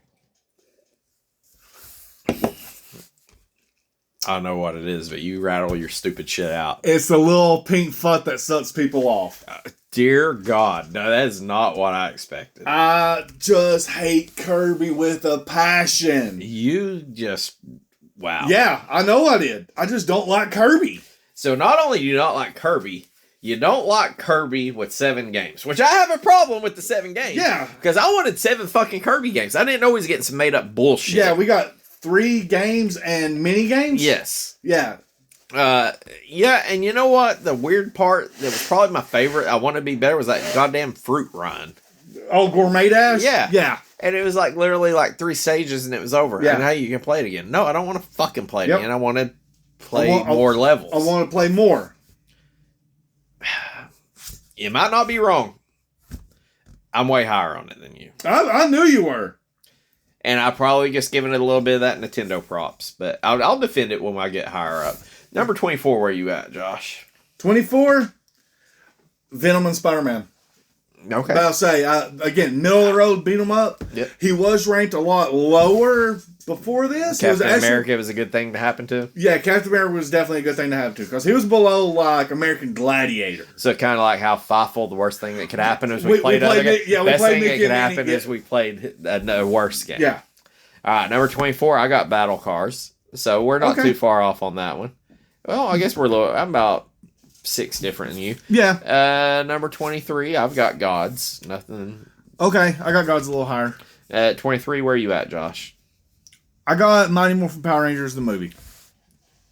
I don't know what it is, but you rattle your stupid shit out. It's the little pink fuck that sucks people off. Dear God. No, that is not what I expected. I just hate Kirby with a passion. You just... Wow. Yeah, I know I did. I just don't like Kirby. So not only do you not like Kirby, you don't like Kirby with 7 games, which I have a problem with the 7 games. Yeah. Because I wanted 7 fucking Kirby games. I didn't know he was getting some made up bullshit. Yeah, we got 3 games and mini games? Yes. Yeah. Yeah, and you know what? The weird part that was probably my favorite, I want to be better, was that goddamn fruit run. Oh, Gourmet Dash? Yeah. Yeah. And it was literally 3 stages and it was over. Yeah. And now you can play it again. No, I don't want to fucking play it again. I want to play more levels. I want to play more. You might not be wrong. I'm way higher on it than you. I knew you were. And I probably just given it a little bit of that Nintendo props. But I'll defend it when I get higher up. Number 24, where you at, Josh? 24? Venom and Spider-Man. Okay. But I'll say, again, middle of the road, beat him up. Yep. He was ranked a lot lower before this. Captain America was a good thing to happen to? Yeah, Captain America was definitely a good thing to happen to. Because he was below, American Gladiator. So kind of like how Fifle, the worst thing that could happen is we played other games. Yeah, best thing that could happen is we played a worse game. Yeah. All right, number 24, I got Battle Cars. So we're not too far off on that one. Well, I guess I'm about 6 different than you. Yeah. Number 23, I've got Gods. Nothing. Okay, I got Gods a little higher. 23, where are you at, Josh? I got Mighty Morphin Power Rangers, the movie.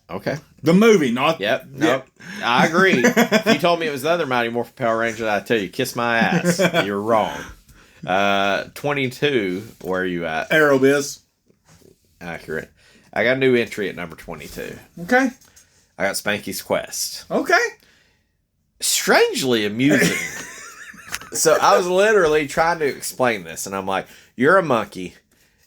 Okay. The movie, not... Yep. Nope. I agree. If you told me it was the other Mighty Morphin Power Ranger, I'd tell you, kiss my ass. You're wrong. 22, where are you at? Aerobiz. Accurate. I got a new entry at number 22. Okay. I got Spanky's Quest. Okay. Strangely amusing. So I was literally trying to explain this, and I'm like, you're a monkey,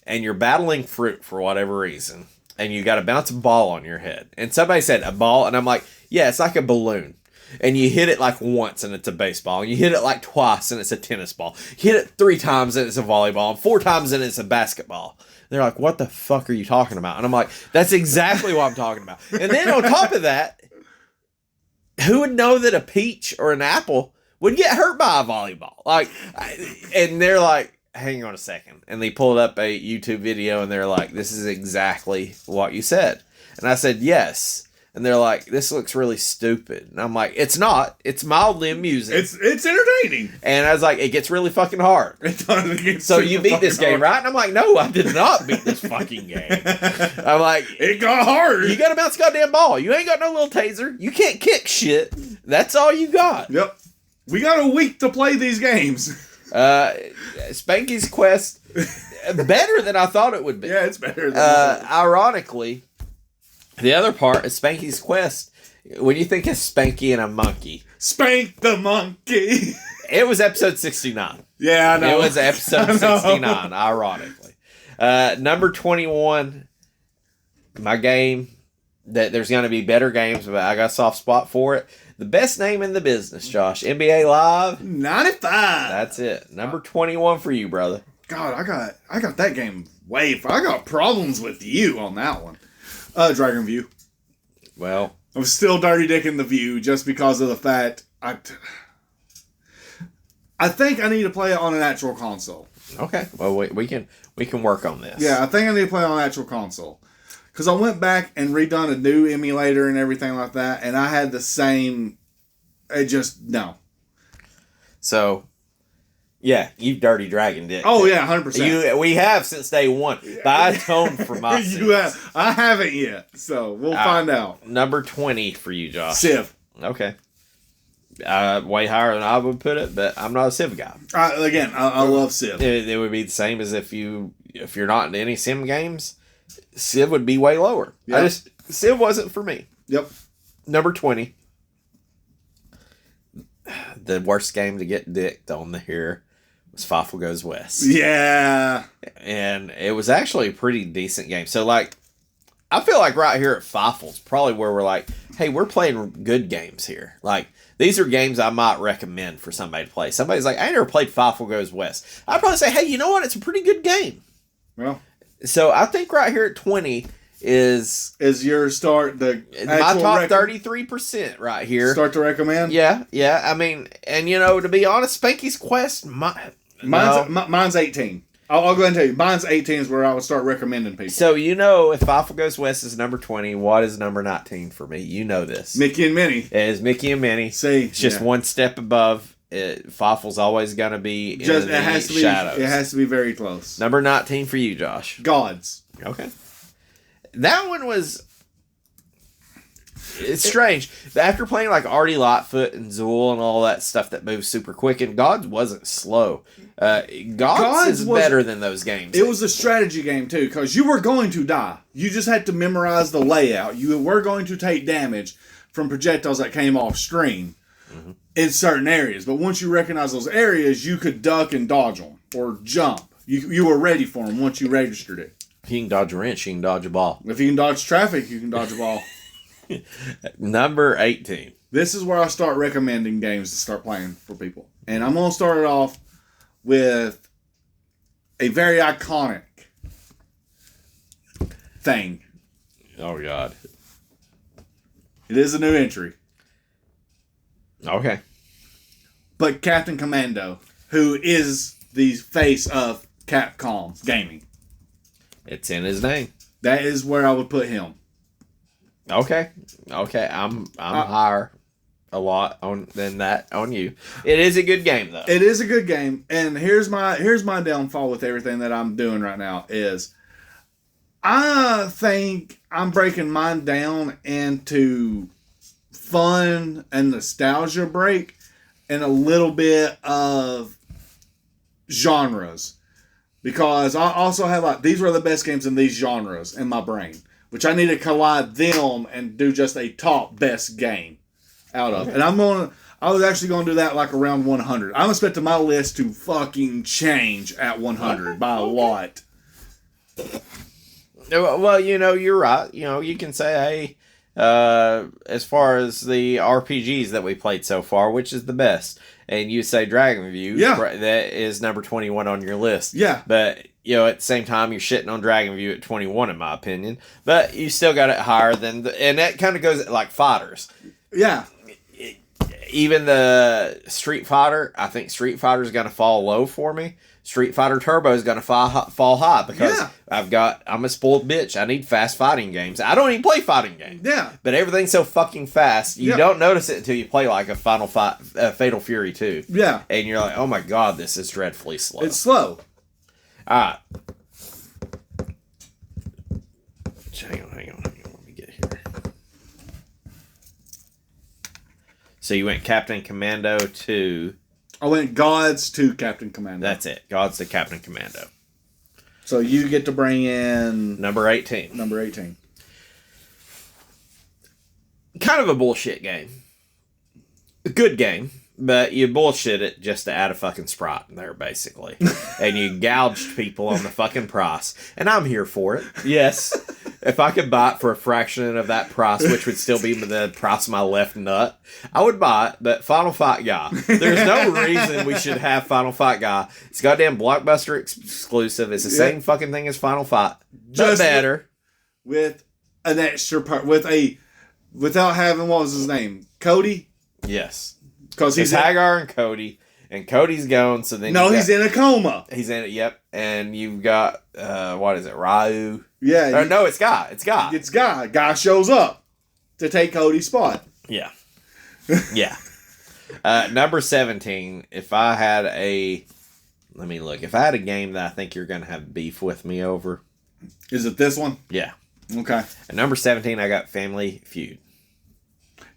and you're battling fruit for whatever reason, and you got to bounce a ball on your head. And somebody said, a ball? And I'm like, yeah, it's like a balloon. And you hit it like once, and it's a baseball. And you hit it like twice, and it's a tennis ball. You hit it 3 times, and it's a volleyball. And 4 times, and it's a basketball. They're like, what the fuck are you talking about? And I'm like, that's exactly what I'm talking about. And then on top of that, who would know that a peach or an apple would get hurt by a volleyball? And they're like, hang on a second. And they pulled up a YouTube video, and they're like, this is exactly what you said. And I said, yes. And they're like, this looks really stupid. And I'm like, it's not. It's mildly amusing. It's entertaining. And I was like, it gets really fucking hard. So you beat this game, right? And I'm like, no, I did not beat this fucking game. I'm like, it got hard. You got to bounce a goddamn ball. You ain't got no little taser. You can't kick shit. That's all you got. Yep. We got a week to play these games. Spanky's Quest, better than I thought it would be. Yeah, it's better than ironically, the other part is Spanky's Quest. When you think of Spanky and a monkey, Spank the monkey. It was episode 69. Yeah, I know. It was episode 69, ironically. Number 21, my game, that there's going to be better games, but I got a soft spot for it. The best name in the business, Josh. NBA Live. 95. That's it. Number 21 for you, brother. God, I got that game way far. I got problems with you on that one. Dragon View. Well, I'm still dirty dicking the View just because of the fact I think I need to play it on an actual console. Okay. Well, we can work on this. Yeah, I think I need to play it on an actual console. Because I went back and redone a new emulator and everything like that, and I had the same... no. So, yeah, you've dirty dragoned it. Oh, yeah, 100%. We have since day one. But I atoned for my sins. You have. I haven't yet, so we'll find out. Number 20 for you, Josh. Civ. Okay. Way higher than I would put it, but I'm not a Civ guy. I love Civ. It would be the same as if you're not into any sim games, Civ would be way lower. Yep. Civ wasn't for me. Yep. Number 20. The worst game to get dicked on here was Fafel Goes West. Yeah. And it was actually a pretty decent game. So, I feel like right here at Fafel's probably where we're like, hey, we're playing good games here. These are games I might recommend for somebody to play. Somebody's like, I never played Fafel Goes West. I'd probably say, hey, you know what? It's a pretty good game. Well. So, I think right here at 20 is your start, my top 33% right here. Start to recommend? Yeah. I mean, and to be honest, Spanky's Quest, mine's 18. I'll go ahead and tell you, mine's 18 is where I would start recommending people. So, if Fafel Goes West is number 20, what is number 19 for me? You know this. Mickey and Minnie. It is Mickey and Minnie. See, it's just one step above. Fafel's always going to be in the shadows. It has to be very close. Number 19 for you, Josh. Gods. Okay. That one was... It's strange. After playing Artie Lightfoot and Zool and all that stuff that moves super quick, and Gods wasn't slow. Gods is better than those games. It was a strategy game, too, because you were going to die. You just had to memorize the layout. You were going to take damage from projectiles that came off screen in certain areas. But once you recognize those areas, you could duck and dodge them or jump. You were ready for them once you registered it. If you can dodge a wrench, you can dodge a ball. If you can dodge traffic, you can dodge a ball. Number 18. This is where I start recommending games to start playing for people. And I'm going to start it off with a very iconic thing. Oh, God. It is a new entry. Okay. But Captain Commando, who is the face of Capcom Gaming. It's in his name. That is where I would put him. Okay. I'm higher a lot than that on you. It is a good game though. It is a good game, and here's my downfall with everything that I'm doing right now is I think I'm breaking mine down into fun and nostalgia break and a little bit of genres. Because I also have these were the best games in these genres in my brain. which I need to collide them and do just a top best game out of. And I was actually going to do that like around 100. I'm expecting my list to fucking change at 100 by a lot. Well, you're right. You can say, hey, as far as the RPGs that we played so far, which is the best? And you say Dragon View. Yeah. That is number 21 on your list. Yeah. But, at the same time, you're shitting on Dragon View at 21, in my opinion. But you still got it higher than... and that kind of goes like fighters. Yeah. Even the Street Fighter, I think Street Fighter is going to fall low for me. Street Fighter Turbo is going to fall high because I'm a spoiled bitch. I need fast fighting games. I don't even play fighting games. Yeah. But everything's so fucking fast, you don't notice it until you play like a Fatal Fury 2. Yeah. And you're like, oh my god, this is dreadfully slow. It's slow. Alright. Hang on. Let me get here. So you went Captain Commando to... I went Gods to Captain Commando. That's it. Gods to Captain Commando. So you get to bring in... Number 18. Number 18. Kind of a bullshit game. A good game, but you bullshit it just to add a fucking Sprite in there, basically. And you gouged people on the fucking price. And I'm here for it. Yes. If I could buy it for a fraction of that price, which would still be the price of my left nut, I would buy it. But Final Fight Guy, there's no reason we should have Final Fight Guy. It's goddamn Blockbuster exclusive. It's the same fucking thing as Final Fight, just better. With an extra part, without having, what was his name? Cody? Yes. Because he's Hagar and Cody. And Cody's gone, so then... No, he's in a coma. He's in it, yep. And you've got, what is it, Ryu? Yeah. No, it's Guy. It's Guy. It's Guy. Guy shows up to take Cody's spot. Yeah. Yeah. Number 17, if I had let me look. If I had a game that I think you're going to have beef with me over. Is it this one? Yeah. Okay. At number 17, I got Family Feud.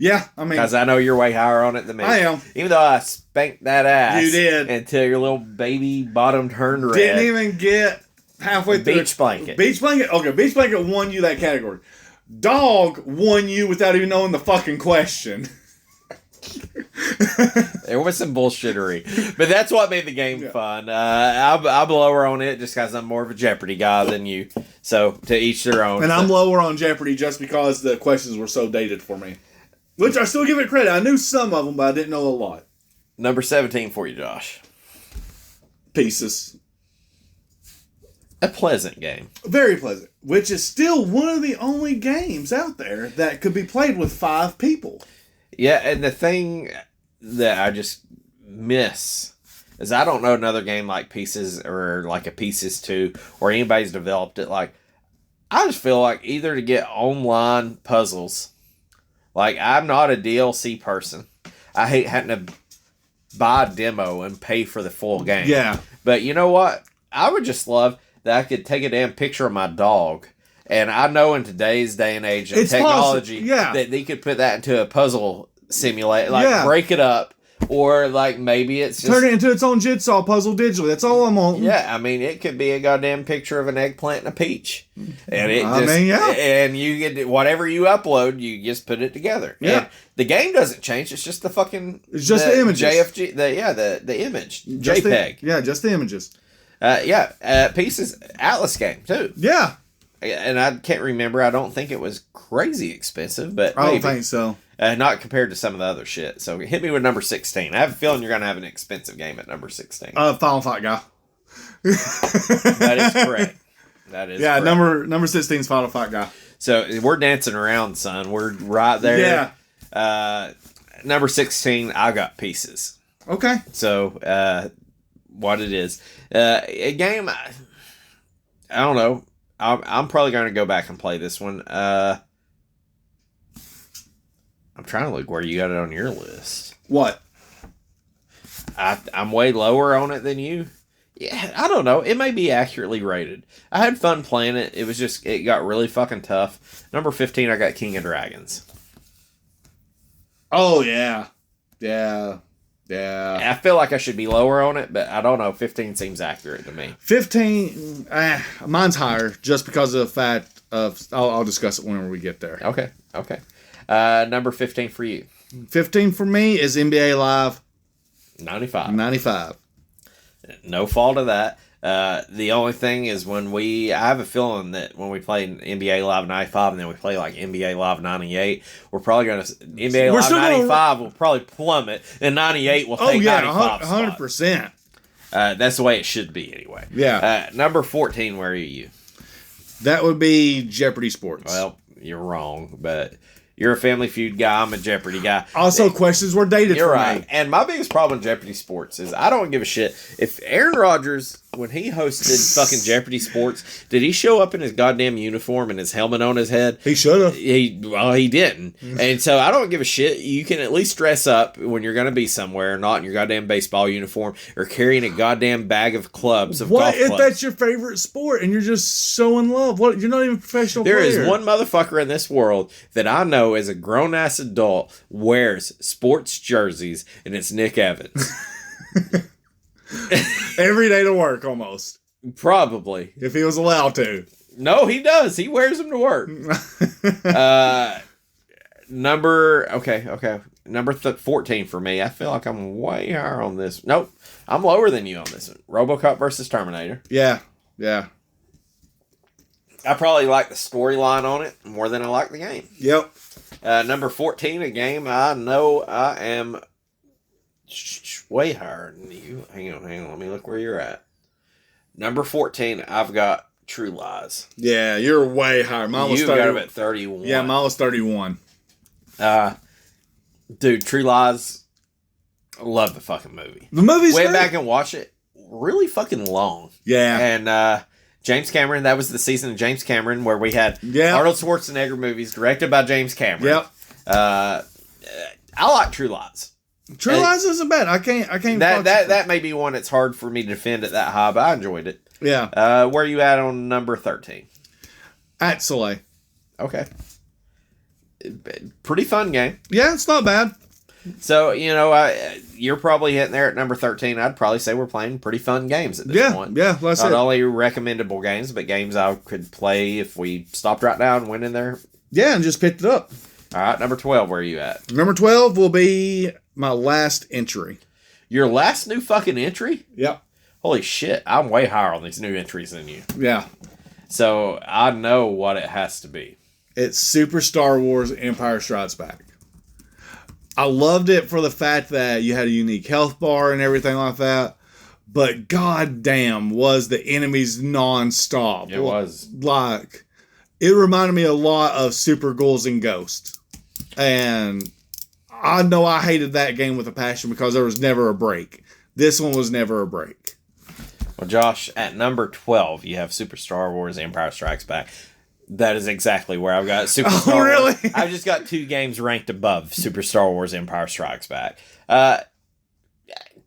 Yeah, I mean... Because I know you're way higher on it than me. I am. Even though I spanked that ass. You did. Until your little baby bottom turned red. Didn't even get halfway through. Beach Blanket. Beach Blanket? Okay, Beach Blanket won you that category. Dog won you without even knowing the fucking question. There was some bullshittery. But that's what made the game fun. I'm lower on it just because I'm more of a Jeopardy guy than you. So, to each their own. And I'm lower on Jeopardy just because the questions were so dated for me. Which I still give it credit. I knew some of them, but I didn't know a lot. Number 17 for you, Josh. Pieces. A pleasant game. Very pleasant. Which is still one of the only games out there that could be played with 5 people. Yeah, and the thing that I just miss is I don't know another game like Pieces or like a Pieces 2 or anybody's developed it. Like, I just feel like either to get online puzzles. Like, I'm not a DLC person. I hate having to buy a demo and pay for the full game. Yeah. But you know what? I would just love that I could take a damn picture of my dog. And I know in today's day and age of technology that they could put that into a puzzle simulator. Like, break it up. Or, like, maybe it's just... Turn it into its own jigsaw puzzle digitally. That's all I'm on. Yeah, I mean, it could be a goddamn picture of an eggplant and a peach. And it and you get... Whatever you upload, you just put it together. Yeah. And the game doesn't change. It's just the fucking... It's just the images. JFG... the image. JPEG. Just the images. Pieces... Atlas game, too. Yeah. And I can't remember. I don't think it was crazy expensive, but I don't think so. Not compared to some of the other shit. So hit me with number 16. I have a feeling you're going to have an expensive game at number 16. Final Fight Guy. That is correct. That is correct. number 16 is Final Fight Guy. So we're dancing around, son. We're right there. Yeah. Number 16, I got Pieces. Okay. So what it is. A game, I don't know. I'm probably going to go back and play this one. I'm trying to look where you got it on your list. What? I'm way lower on it than you. Yeah, I don't know. It may be accurately rated. I had fun playing it. It was just, it got really fucking tough. Number 15, I got King of Dragons. Oh, yeah. Yeah. I feel like I should be lower on it, but I don't know. 15 seems accurate to me. 15, mine's higher just because of the fact I'll discuss it whenever we get there. Okay. Number 15 for you. 15 for me is NBA Live 95. 95. No fault of that. The only thing is I have a feeling that when we play NBA Live 95 and then we play like NBA Live 98, we're probably going to, NBA Live 95 will probably plummet and 98 will take 95 100%. That's the way it should be anyway. Yeah. Number 14, where are you? That would be Jeopardy Sports. Well, you're wrong, but you're a Family Feud guy. I'm a Jeopardy guy. Also, questions were dated You're for right. me. And my biggest problem with Jeopardy Sports is I don't give a shit. If Aaron Rodgers, when he hosted fucking Jeopardy Sports, did he show up in his goddamn uniform and his helmet on his head? He should have. He didn't. And so I don't give a shit. You can at least dress up when you're going to be somewhere, not in your goddamn baseball uniform or carrying a goddamn bag of clubs of golf What if clubs. that's your favorite sport and you're just so in love? What? You're not even a professional There player. is one motherfucker in this world that I know as a grown-ass adult wears sports jerseys, and it's Nick Evans. Every day to work, almost. Probably. If he was allowed to. No, he does. He wears them to work. Number 14 for me. I feel like I'm way higher on this. Nope. I'm lower than you on this one. RoboCop versus Terminator. Yeah. I probably like the storyline on it more than I like the game. Yep. Number 14, a game I know I am way higher than you. Hang on. Let me look where you're at. Number 14, I've got True Lies. Yeah, you're way higher. Mine was You've got him at 31. Yeah, mine was 31. Dude, True Lies, I love the fucking movie. The movie's Went great. back and watch it. Really fucking long. Yeah. And James Cameron, that was the season of James Cameron where we had Arnold Schwarzenegger movies directed by James Cameron. Yep. I like True Lies. True Lies isn't bad. I can't. That may be one that's hard for me to defend at that high, but I enjoyed it. Yeah. Where are you at on number 13? At Soleil. Okay. Pretty fun game. Yeah, it's not bad. So, you're probably hitting there at number 13. I'd probably say we're playing pretty fun games at this point. Yeah, that's Not it. only recommendable games, but games I could play if we stopped right now and went in there. Yeah, and just picked it up. All right, number 12, where are you at? Number 12 will be my last entry. Your last new fucking entry? Yep. Holy shit, I'm way higher on these new entries than you. Yeah. So, I know what it has to be. It's Super Star Wars Empire Strikes Back. I loved it for the fact that you had a unique health bar and everything like that. But goddamn, was the enemies nonstop. It was. Like, it reminded me a lot of Super Ghouls and Ghosts. And I know I hated that game with a passion because there was never a break. This one was never a break. Well, Josh, at number 12, you have Super Star Wars Empire Strikes Back. That is exactly where I've got Super Star Wars. Really? I've just got 2 games ranked above Super Star Wars Empire Strikes Back. Tough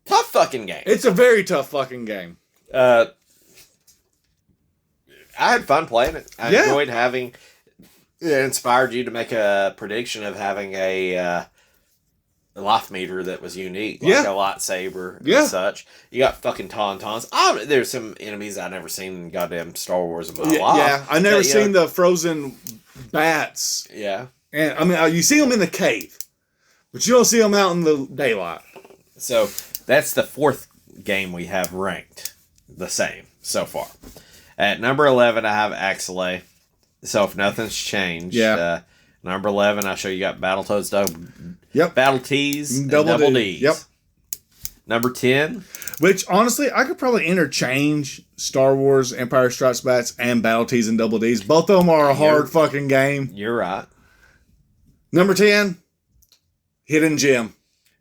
fucking game. It's a very tough fucking game. I had fun playing it. I enjoyed having... It inspired you to make a prediction of having a life meter that was unique. Like a lightsaber and such. You got fucking tauntauns. There's some enemies I've never seen in goddamn Star Wars in my life. Yeah, I never seen the frozen bats. Yeah. And I mean, you see them in the cave, but you don't see them out in the daylight. So that's the 4th game we have ranked the same so far. At number 11, I have Axelay. So if nothing's changed, number 11, I show you got Battletoads, Battle T's, and Double D's. Yep. Number 10. Which, honestly, I could probably interchange Star Wars, Empire Strikes Back, and Battle T's and Double D's. Both of them are a hard fucking game. You're right. Number 10, Hidden Gem.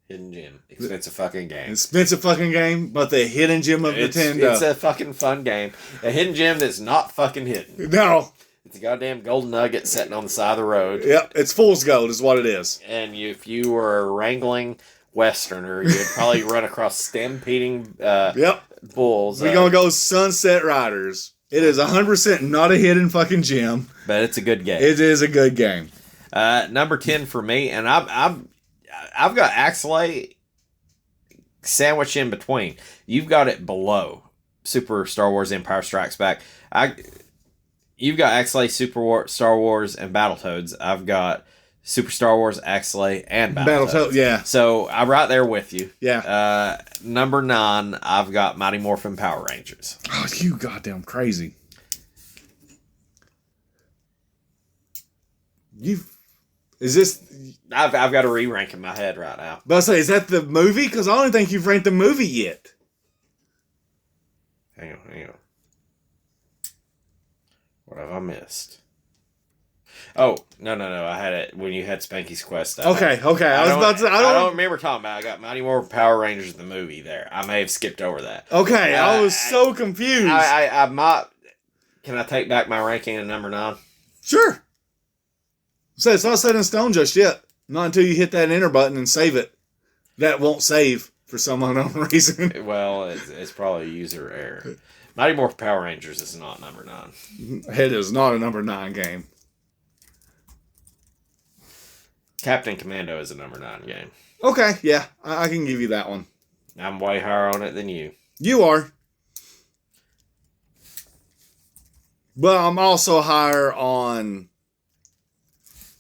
Hidden Gem. Expensive fucking game. Expensive fucking game, but the Hidden Gem of Nintendo. It's a fucking fun game. A hidden gem that's not fucking hidden. No. It's a goddamn golden nugget sitting on the side of the road. Yep, it's fool's gold is what it is. And if you were a wrangling Westerner, you'd probably run across stampeding bulls. We're going to go Sunset Riders. It is 100% not a hidden fucking gem. But it's a good game. It is a good game. Number 10 for me, and I've got Axelay sandwiched in between. You've got it below Super Star Wars Empire Strikes Back. You've got Axlay, Star Wars, and Battletoads. I've got Super Star Wars, Axlay, and Battletoads. Yeah. So I'm right there with you. Yeah. Number 9, I've got Mighty Morphin Power Rangers. Oh, you goddamn crazy. Is this... I've got a re-rank in my head right now. But I say, is that the movie? Because I don't think you've ranked the movie yet. Hang on. What have I missed? Oh, no. I had it when you had Spanky's Quest. Okay. I was about to say, I don't remember talking about it. I got Mighty Morphin Power Rangers, the movie there. I may have skipped over that. Okay, I was so confused. I might... Can I take back my ranking at number 9? Sure. So it's not set in stone just yet. Not until you hit that enter button and save it. That won't save for some unknown reason. Well, it's probably user error. Mighty Morphin Power Rangers is not number 9. It is not a number 9 game. Captain Commando is a number 9 game. Okay, yeah. I can give you that one. I'm way higher on it than you. You are. But I'm also higher on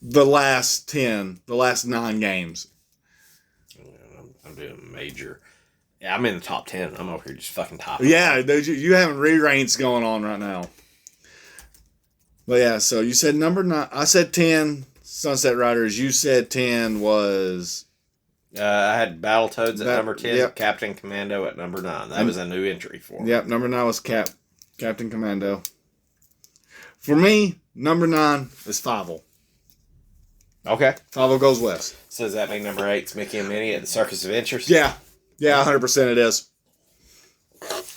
the last 9 games. I'm doing major. Yeah, I'm in the top 10. I'm over here just fucking top. Yeah, you having re-ranks going on right now. But yeah, so you said number 9. I said 10, Sunset Riders. You said 10 was... I had Battletoads at number 10, yep. Captain Commando at number 9. That was a new entry for me. Yep, number 9 was Captain Commando. For me, number 9 is Fievel. Okay. Fievel Goes West. So does that mean number 8's Mickey and Minnie at the Circus Adventures? Yeah, 100% it is.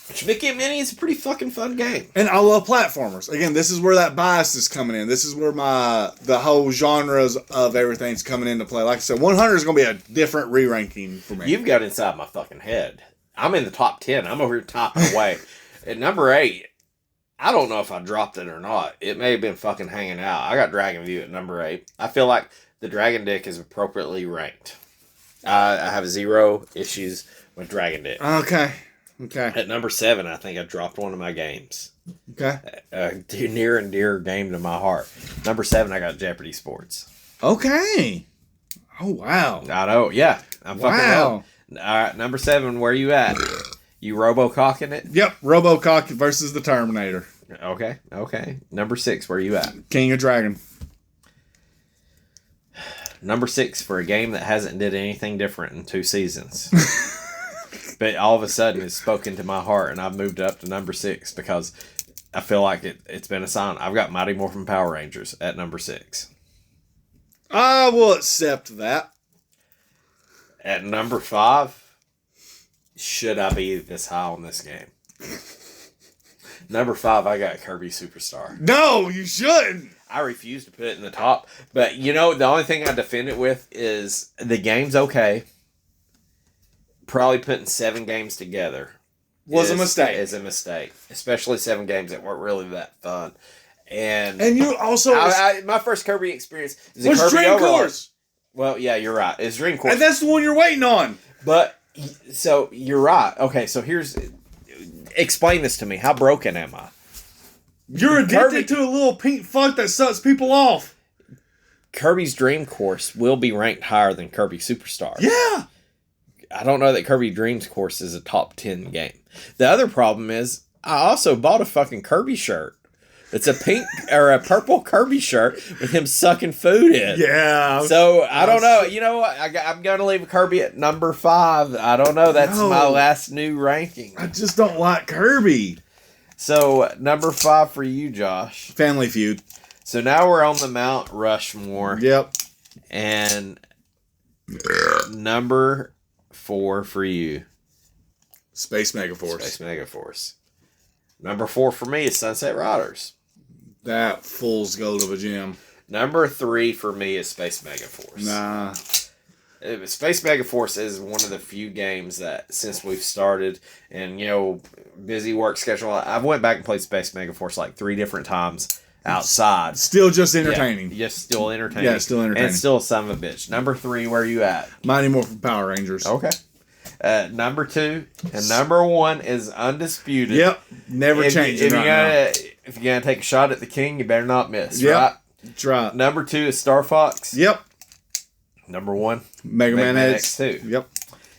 Which Mickey and Minnie is a pretty fucking fun game. And I love platformers. Again, this is where that bias is coming in. This is where the whole genres of everything's coming into play. Like I said, 100 is going to be a different re-ranking for me. You've got inside my fucking head. I'm in the top 10. I'm over here topping away. At number 8, I don't know if I dropped it or not. It may have been fucking hanging out. I got Dragon View at number 8. I feel like the Dragon Dick is appropriately ranked. I have 0 issues with Dragon Dick. Okay. At number 7, I think I dropped one of my games. Okay. Near and dear game to my heart. Number 7, I got Jeopardy Sports. Okay. Oh, wow. I know. Yeah. I'm fucking wow. All right. Number 7, where you at? You Robococking it? Yep. Robocock versus the Terminator. Okay. Number 6, where you at? King of Dragon. Number 6 for a game that hasn't did anything different in 2 seasons. But all of a sudden it's spoken to my heart and I've moved up to number 6 because I feel like it's been a sign. I've got Mighty Morphin Power Rangers at number 6. I will accept that. At number 5, should I be this high on this game? Number 5, I got Kirby Superstar. No, you shouldn't. I refuse to put it in the top. But, the only thing I defend it with is the game's okay. Probably putting 7 games together was a mistake. Is a mistake. Especially 7 games that weren't really that fun. And you also... my first Kirby experience is was Kirby Dream Overlord. Course. Well, yeah, you're right. It's Dream Course. And that's the one you're waiting on. But, so, you're right. Okay, so explain this to me. How broken am I? You're addicted to a little pink fuck that sucks people off. Kirby's Dream Course will be ranked higher than Kirby Superstar. Yeah. I don't know that Kirby Dreams Course is a top 10 game. The other problem is I also bought a fucking Kirby shirt. It's a pink or a purple Kirby shirt with him sucking food in. Yeah. So I don't know. You know what? I'm going to leave Kirby at number 5. I don't know. That's my last new ranking. I just don't like Kirby. So number 5 for you, Josh. Family Feud. So now we're on the Mount Rushmore. Yep. And number 4 for you. Space Megaforce. Space Megaforce. Number 4 for me is Sunset Riders. That fool's gold of a gem. Number 3 for me is Space Megaforce. Nah. Space Megaforce is one of the few games that since we've started and, busy work schedule, I've went back and played Space Megaforce like 3 different times outside. Still just entertaining. Yeah, just still entertaining. Yeah, still entertaining. And still a son of a bitch. Number 3, where are you at? Mighty Morphin Power Rangers. Okay. Number 2 and number 1 is undisputed. Yep. Never changing right now. If you're going to take a shot at the king, you better not miss, yep. right? That's right. Number 2 is Star Fox. Yep. Number 1, Mega Man X2. Yep.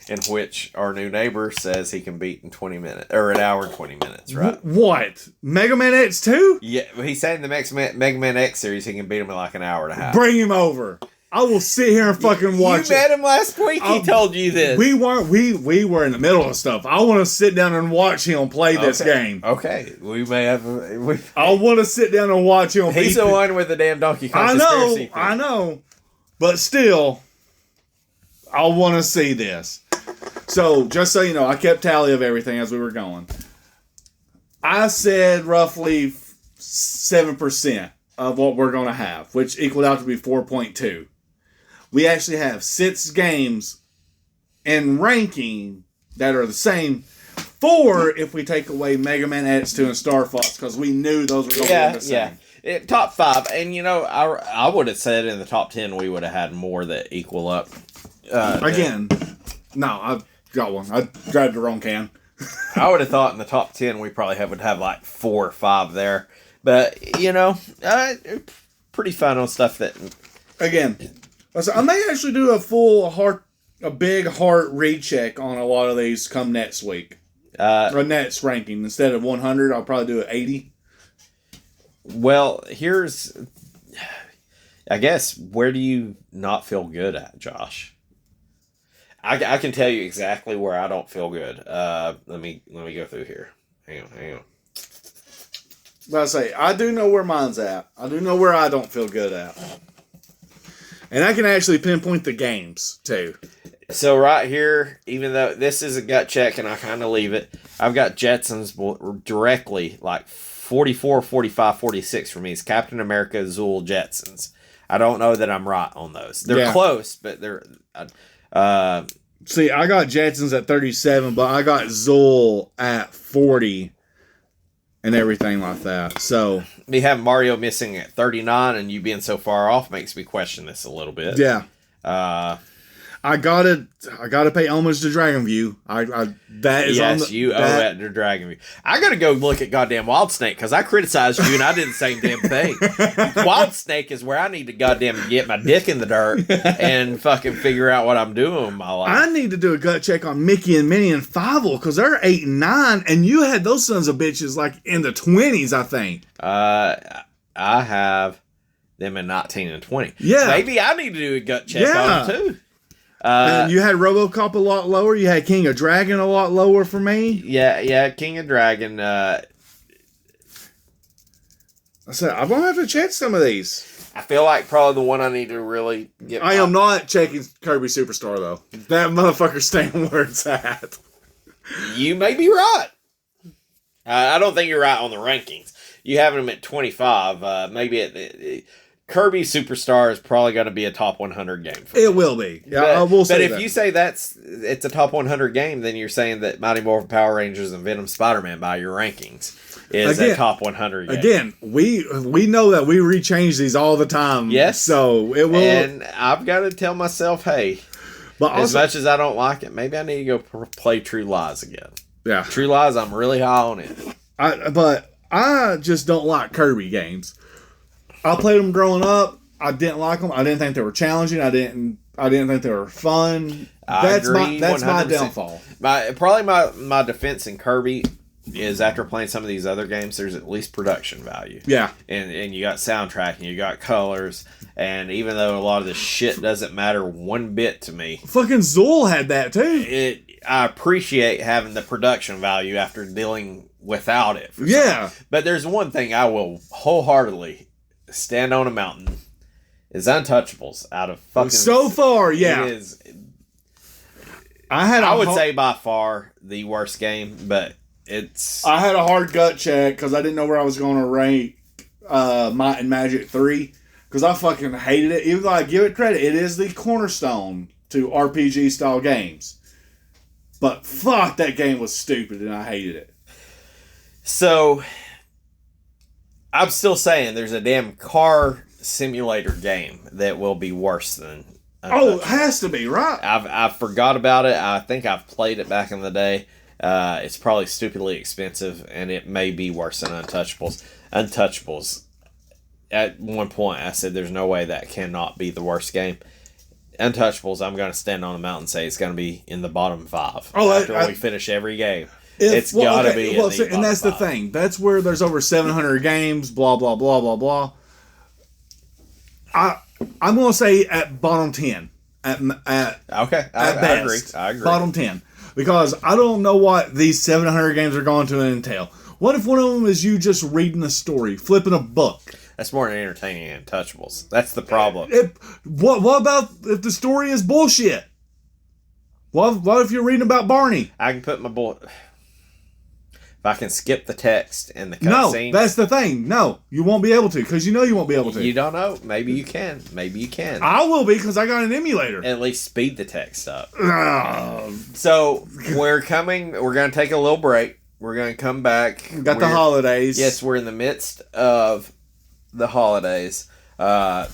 In which our new neighbor says he can beat in 20 minutes, or an hour and 20 minutes, right? What? Mega Man X2? Yeah, he's saying the Mega Man X series, he can beat him in like an hour and a half. Bring him over. I will sit here and fucking watch You met him last week. He told you this. We weren't. We were in the middle of stuff. I want to sit down and watch him play this game. Okay, we may have. I want to sit down and watch him. He's the one with the damn Donkey Kong conspiracy theory. I know, but still, I want to see this. So, just so you know, I kept tally of everything as we were going. I said roughly 7% of what we're going to have, which equaled out to be 4.2. We actually have 6 games in ranking that are the same. 4 if we take away Mega Man X2 and Star Fox, because we knew those were going to be the same. Yeah. Top 5. And, you know, I would have said in the top 10 we would have had more that equal up. Again, no, I got one. I grabbed the wrong can. I would have thought in the top 10 we probably would have like 4 or 5 there. But, you know, pretty fun on stuff that... Again, I may actually do a big heart recheck on a lot of these come next week. Or next ranking. Instead of 100, I'll probably do it 80. Well, here's... I guess, where do you not feel good at, Josh? I can tell you exactly where I don't feel good. Let me go through here. Hang on. But I say, I do know where mine's at. I do know where I don't feel good at. And I can actually pinpoint the games, too. So right here, even though this is a gut check and I kind of leave it, I've got Jetsons directly, like 44, 45, 46 for me. It's Captain America, Zool, Jetsons. I don't know that I'm right on those. They're close, but they're... See, I got Jetsons at 37, but I got Zool at 40 and everything like that. So me having Mario missing at 39 and you being so far off makes me question this a little bit. Yeah. I gotta pay homage to Dragon View. That is on the, you owe that to Dragon View. I gotta go look at goddamn Wild Snake because I criticized you and I did the same damn thing. Wild Snake is where I need to goddamn get my dick in the dirt and fucking figure out what I'm doing with my life. I need to do a gut check on Mickey and Minnie and Fievel because they're 8 and 9, and you had those sons of bitches like in the 20s, I think. I have them in 19 and 20. Yeah, maybe I need to do a gut check on them too. And you had RoboCop a lot lower. You had King of Dragon a lot lower for me. Yeah, King of Dragon. I said I'm gonna have to check some of these. I feel like probably the one I need to really get. I am not checking Kirby Superstar though. That motherfucker's staying where it's at. You may be right. I don't think you're right on the rankings. You have them at 25. Maybe Kirby Superstar is probably going to be a top 100 game. It will be. Yeah, I will say that. But if you say it's a top 100 game, then you're saying that Mighty Morphin Power Rangers and Venom Spider-Man by your rankings is a top 100 game. Again, we know that we rechange these all the time. Yes. So it will. And I've got to tell myself, hey, but also, as much as I don't like it, maybe I need to go play True Lies again. Yeah. True Lies, I'm really high on it. But I just don't like Kirby games. I played them growing up. I didn't like them. I didn't think they were challenging. I didn't think they were fun. That's my downfall. My defense in Kirby is after playing some of these other games, there's at least production value. Yeah. And you got soundtrack and you got colors. And even though a lot of this shit doesn't matter one bit to me. Fucking Zool had that too. I appreciate having the production value after dealing without it. Yeah. But there's one thing I will wholeheartedly stand on a mountain is Untouchables out of fucking... So far, yeah. It is... I would say by far the worst game, but it's... I had a hard gut check because I didn't know where I was going to rank Might and Magic 3 because I fucking hated it. Even though I give it credit, it is the cornerstone to RPG-style games. But fuck, that game was stupid and I hated it. So... I'm still saying there's a damn car simulator game that will be worse than Oh, it has to be, right? I forgot about it. I think I've played it back in the day. It's probably stupidly expensive, and it may be worse than Untouchables. Untouchables, at one point, I said there's no way that cannot be the worst game. Untouchables, I'm going to stand on a mountain and say it's going to be in the bottom 5 after we finish every game. It's got to be in the bottom and that's 5. the thing. That's where there's over 700 games, blah, blah, blah, blah, blah. I'm going to say at bottom 10. Okay, I agree. I agree. Bottom 10. Because I don't know what these 700 games are going to entail. What if one of them is you just reading a story, flipping a book? That's more entertaining than Untouchables. That's the problem. What about if the story is bullshit? What if you're reading about Barney? I can put my if I can skip the text and the cutscene. No, that's the thing. No, you won't be able to because you know you won't be able to. You don't know. Maybe you can. Maybe you can. I will be because I got an emulator. At least speed the text up. So we're coming. We're going to take a little break. We're going to come back. Got the holidays. Yes, we're in the midst of the holidays. 2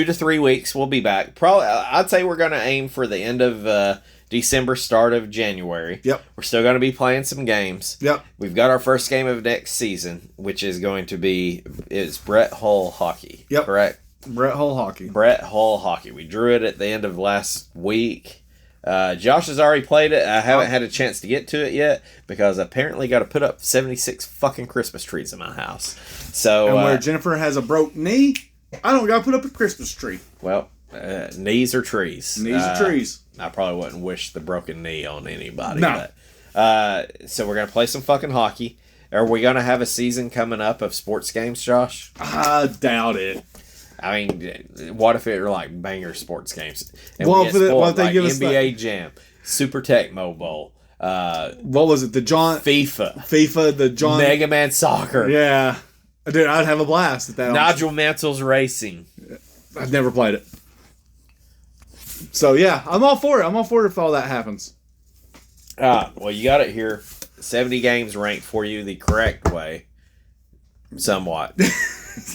to 3 weeks, we'll be back. Probably, I'd say we're going to aim for the end of December, start of January. Yep. We're still going to be playing some games. Yep. We've got our first game of next season, which is going to be Brett Hull Hockey. Yep. Correct. Brett Hull Hockey. Brett Hull Hockey. We drew it at the end of last week. Josh has already played it. I haven't had a chance to get to it yet because I apparently got to put up 76 fucking Christmas trees in my house. So and where Jennifer has a broke knee, I don't got to put up a Christmas tree. Well, knees or trees. Knees or trees. I probably wouldn't wish the broken knee on anybody. No. But, so we're going to play some fucking hockey. Are we going to have a season coming up of sports games, Josh? I doubt it. I mean, what if it were like banger sports games? And Well, we get spoiled, what if they like give us NBA Jam, Super Tecmo Bowl, what was it? The FIFA, the John Mega Man Soccer. Yeah. Dude, I'd have a blast at that. Nigel Mansell's Racing. I've never played it. So, yeah, I'm all for it. I'm all for it if all that happens. Well, you got it here. 70 games ranked for you the correct way. Somewhat.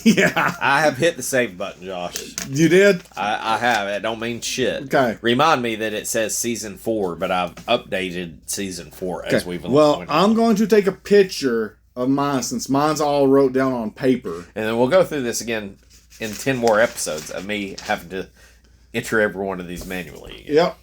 Yeah. I have hit the save button, Josh. You did? I have. It don't mean shit. Okay. Remind me that it says Season 4, but I've updated Season 4 as we've Well, I'm going to take a picture of mine since mine's all wrote down on paper. And then we'll go through this again in 10 more episodes of me having to enter every one of these manually again. Yep.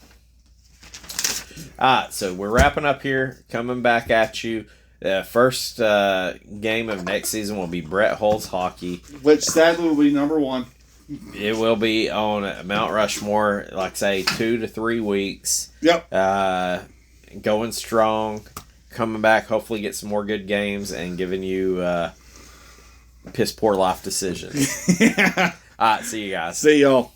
Alright, so we're wrapping up here, coming back at you. The first game of next season will be Brett Hull's Hockey. Which sadly will be number 1. It will be on Mount Rushmore, like say 2 to 3 weeks. Yep. Going strong, coming back, hopefully get some more good games and giving you piss poor life decisions. Yeah. Alright, see you guys. See y'all.